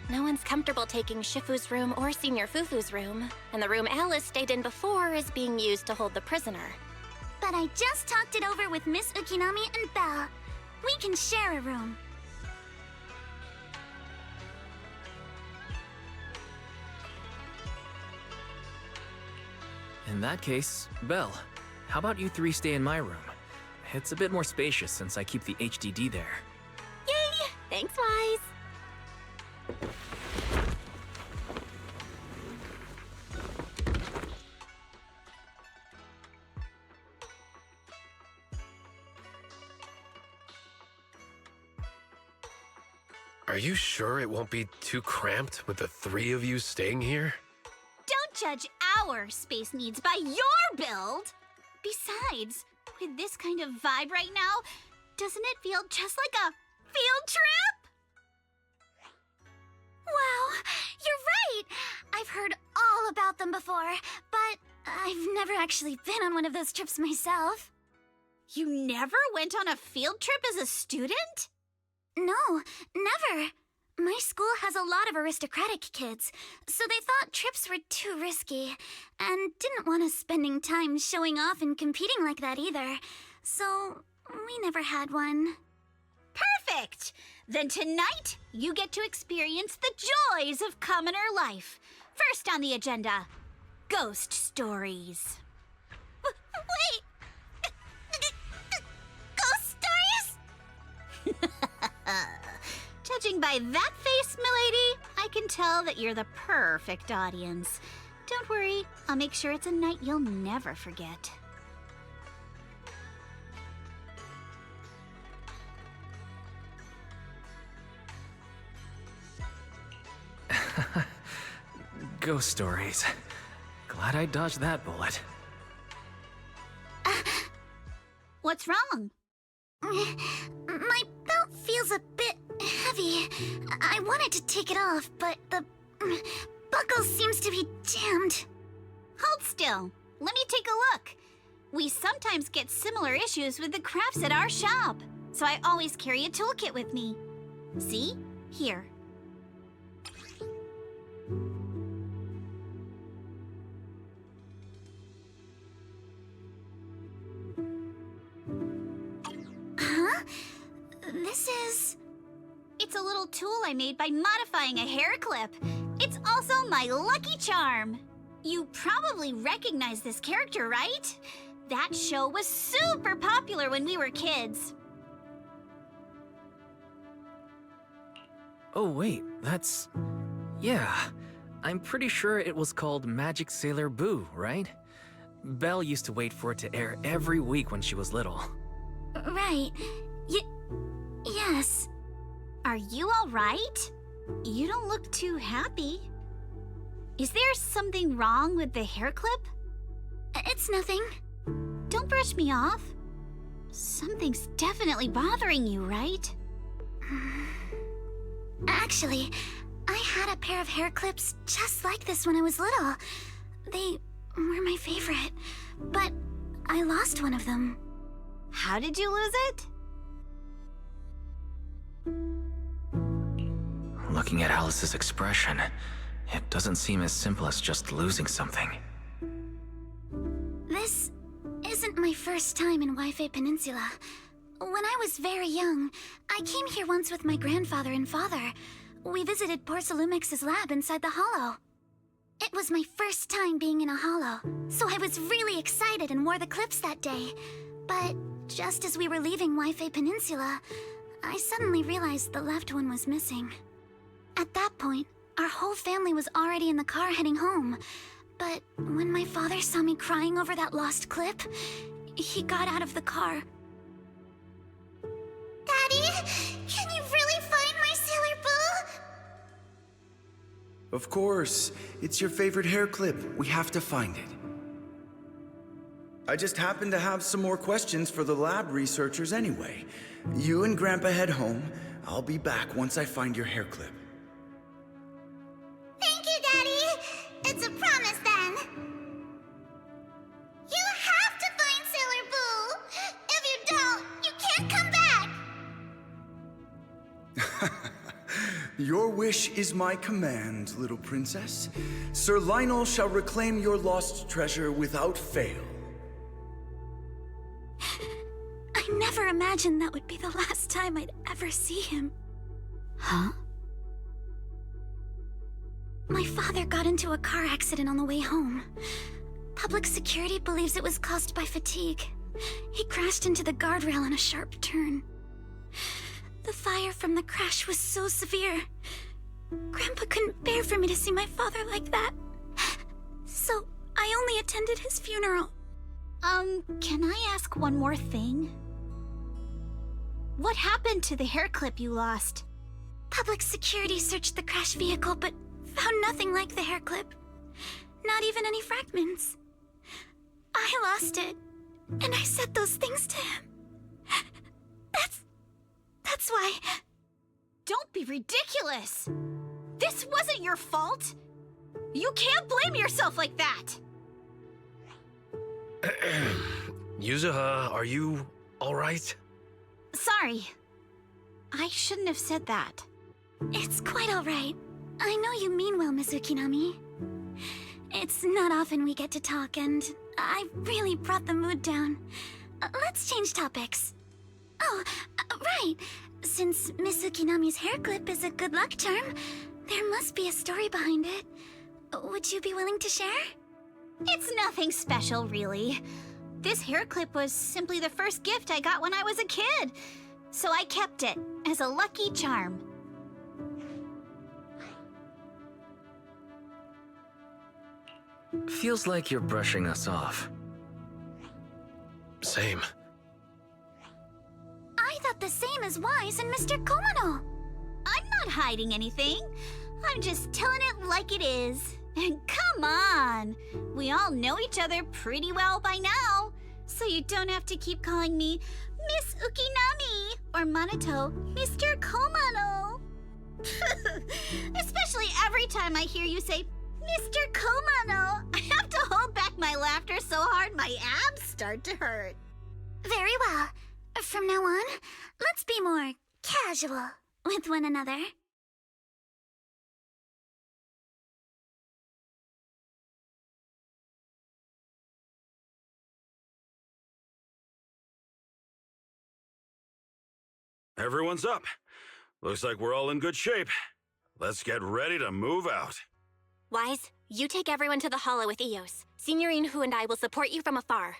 No one's comfortable taking Shifu's room or Senior Fufu's room, and the room Alice stayed in before is being used to hold the prisoner. But I just talked it over with Miss Ukinami and Belle. We can share a room. In that case, Belle, how about you three stay in my room? It's a bit more spacious since I keep the HDD there. Yay! Thanks, Wise! Are you sure it won't be too cramped with the 3 of you staying here? Don't judge our space needs by your build! Besides, with this kind of vibe right now, doesn't it feel just like a field trip? Wow, you're right! I've heard all about them before, but I've never actually been on one of those trips myself. You never went on a field trip as a student? No, never. My school has a lot of aristocratic kids, so they thought trips were too risky, and didn't want us spending time showing off and competing like that either. So, we never had one. Perfect! Then tonight, you get to experience the joys of commoner life. First on the agenda, ghost stories. Wait! Ghost stories? Judging by that face, milady, I can tell that you're the perfect audience. Don't worry, I'll make sure it's a night you'll never forget. Ghost stories. Glad I dodged that bullet. What's wrong? My belt feels a bit heavy. I wanted to take it off, but the buckle seems to be jammed. Hold still. Let me take a look. We sometimes get similar issues with the crafts at our shop, so I always carry a toolkit with me. See? Here. Huh? This is... It's a little tool I made by modifying a hair clip. It's also my lucky charm. You probably recognize this character, right? That show was super popular when we were kids. Oh wait, that's... Yeah, I'm pretty sure it was called Magic Sailor Boo, right? Belle used to wait for it to air every week when she was little. Right. Yes. Are you all right? You don't look too happy. Is there something wrong with the hair clip? It's nothing. Don't brush me off. Something's definitely bothering you, right? Actually, I had a pair of hair clips just like this when I was little. They were my favorite, but I lost one of them. How did you lose it? Looking at Alice's expression, it doesn't seem as simple as just losing something. This isn't my first time in Wi-Fi Peninsula. When I was very young, I came here once with my grandfather and father. We visited Porcelumex's lab inside the Hollow. It was my first time being in a Hollow, so I was really excited and wore the clips that day. But just as we were leaving Wi-Fi Peninsula, I suddenly realized the left one was missing. At that point, our whole family was already in the car heading home. But when my father saw me crying over that lost clip, he got out of the car. Daddy, can you really find my Sailor Boo? Of course. It's your favorite hair clip. We have to find it. I just happen to have some more questions for the lab researchers anyway. You and Grandpa head home. I'll be back once I find your hair clip. Thank you, Daddy. It's a promise then. You have to find Sailor Boo. If you don't, you can't come back. Your wish is my command, little princess. Sir Lionel shall reclaim your lost treasure without fail. I never imagined that would be the last time I'd ever see him. Huh? My father got into a car accident on the way home. Public security believes it was caused by fatigue. He crashed into the guardrail on a sharp turn. The fire from the crash was so severe. Grandpa couldn't bear for me to see my father like that. So I only attended his funeral. Can I ask one more thing? What happened to the hair clip you lost? Public security searched the crashed vehicle, but found nothing like the hair clip. Not even any fragments. I lost it, and I said those things to him. That's why... Don't be ridiculous! This wasn't your fault! You can't blame yourself like that! Yuzuha, are you alright? Sorry. I shouldn't have said that. It's quite alright. I know you mean well, Miss Ukinami. It's not often we get to talk, and I really brought the mood down. Let's change topics. Oh, right. Since Miss Ukinami's hair clip is a good luck charm, there must be a story behind it. Would you be willing to share? It's nothing special, really. This hair clip was simply the first gift I got when I was a kid, so I kept it as a lucky charm. Feels like you're brushing us off. Same. I thought the same as Wise and Mr. Komano. I'm not hiding anything. I'm just telling it like it is. And come on! We all know each other pretty well by now, so you don't have to keep calling me Miss Ukinami or Minato Mr. Komano. Especially every time I hear you say Mr. Komano, I have to hold back my laughter so hard my abs start to hurt. Very well. From now on, let's be more casual with one another. Everyone's up. Looks like we're all in good shape. Let's get ready to move out. Wise, you take everyone to the Hollow with Eos. Signorine Hu and I will support you from afar.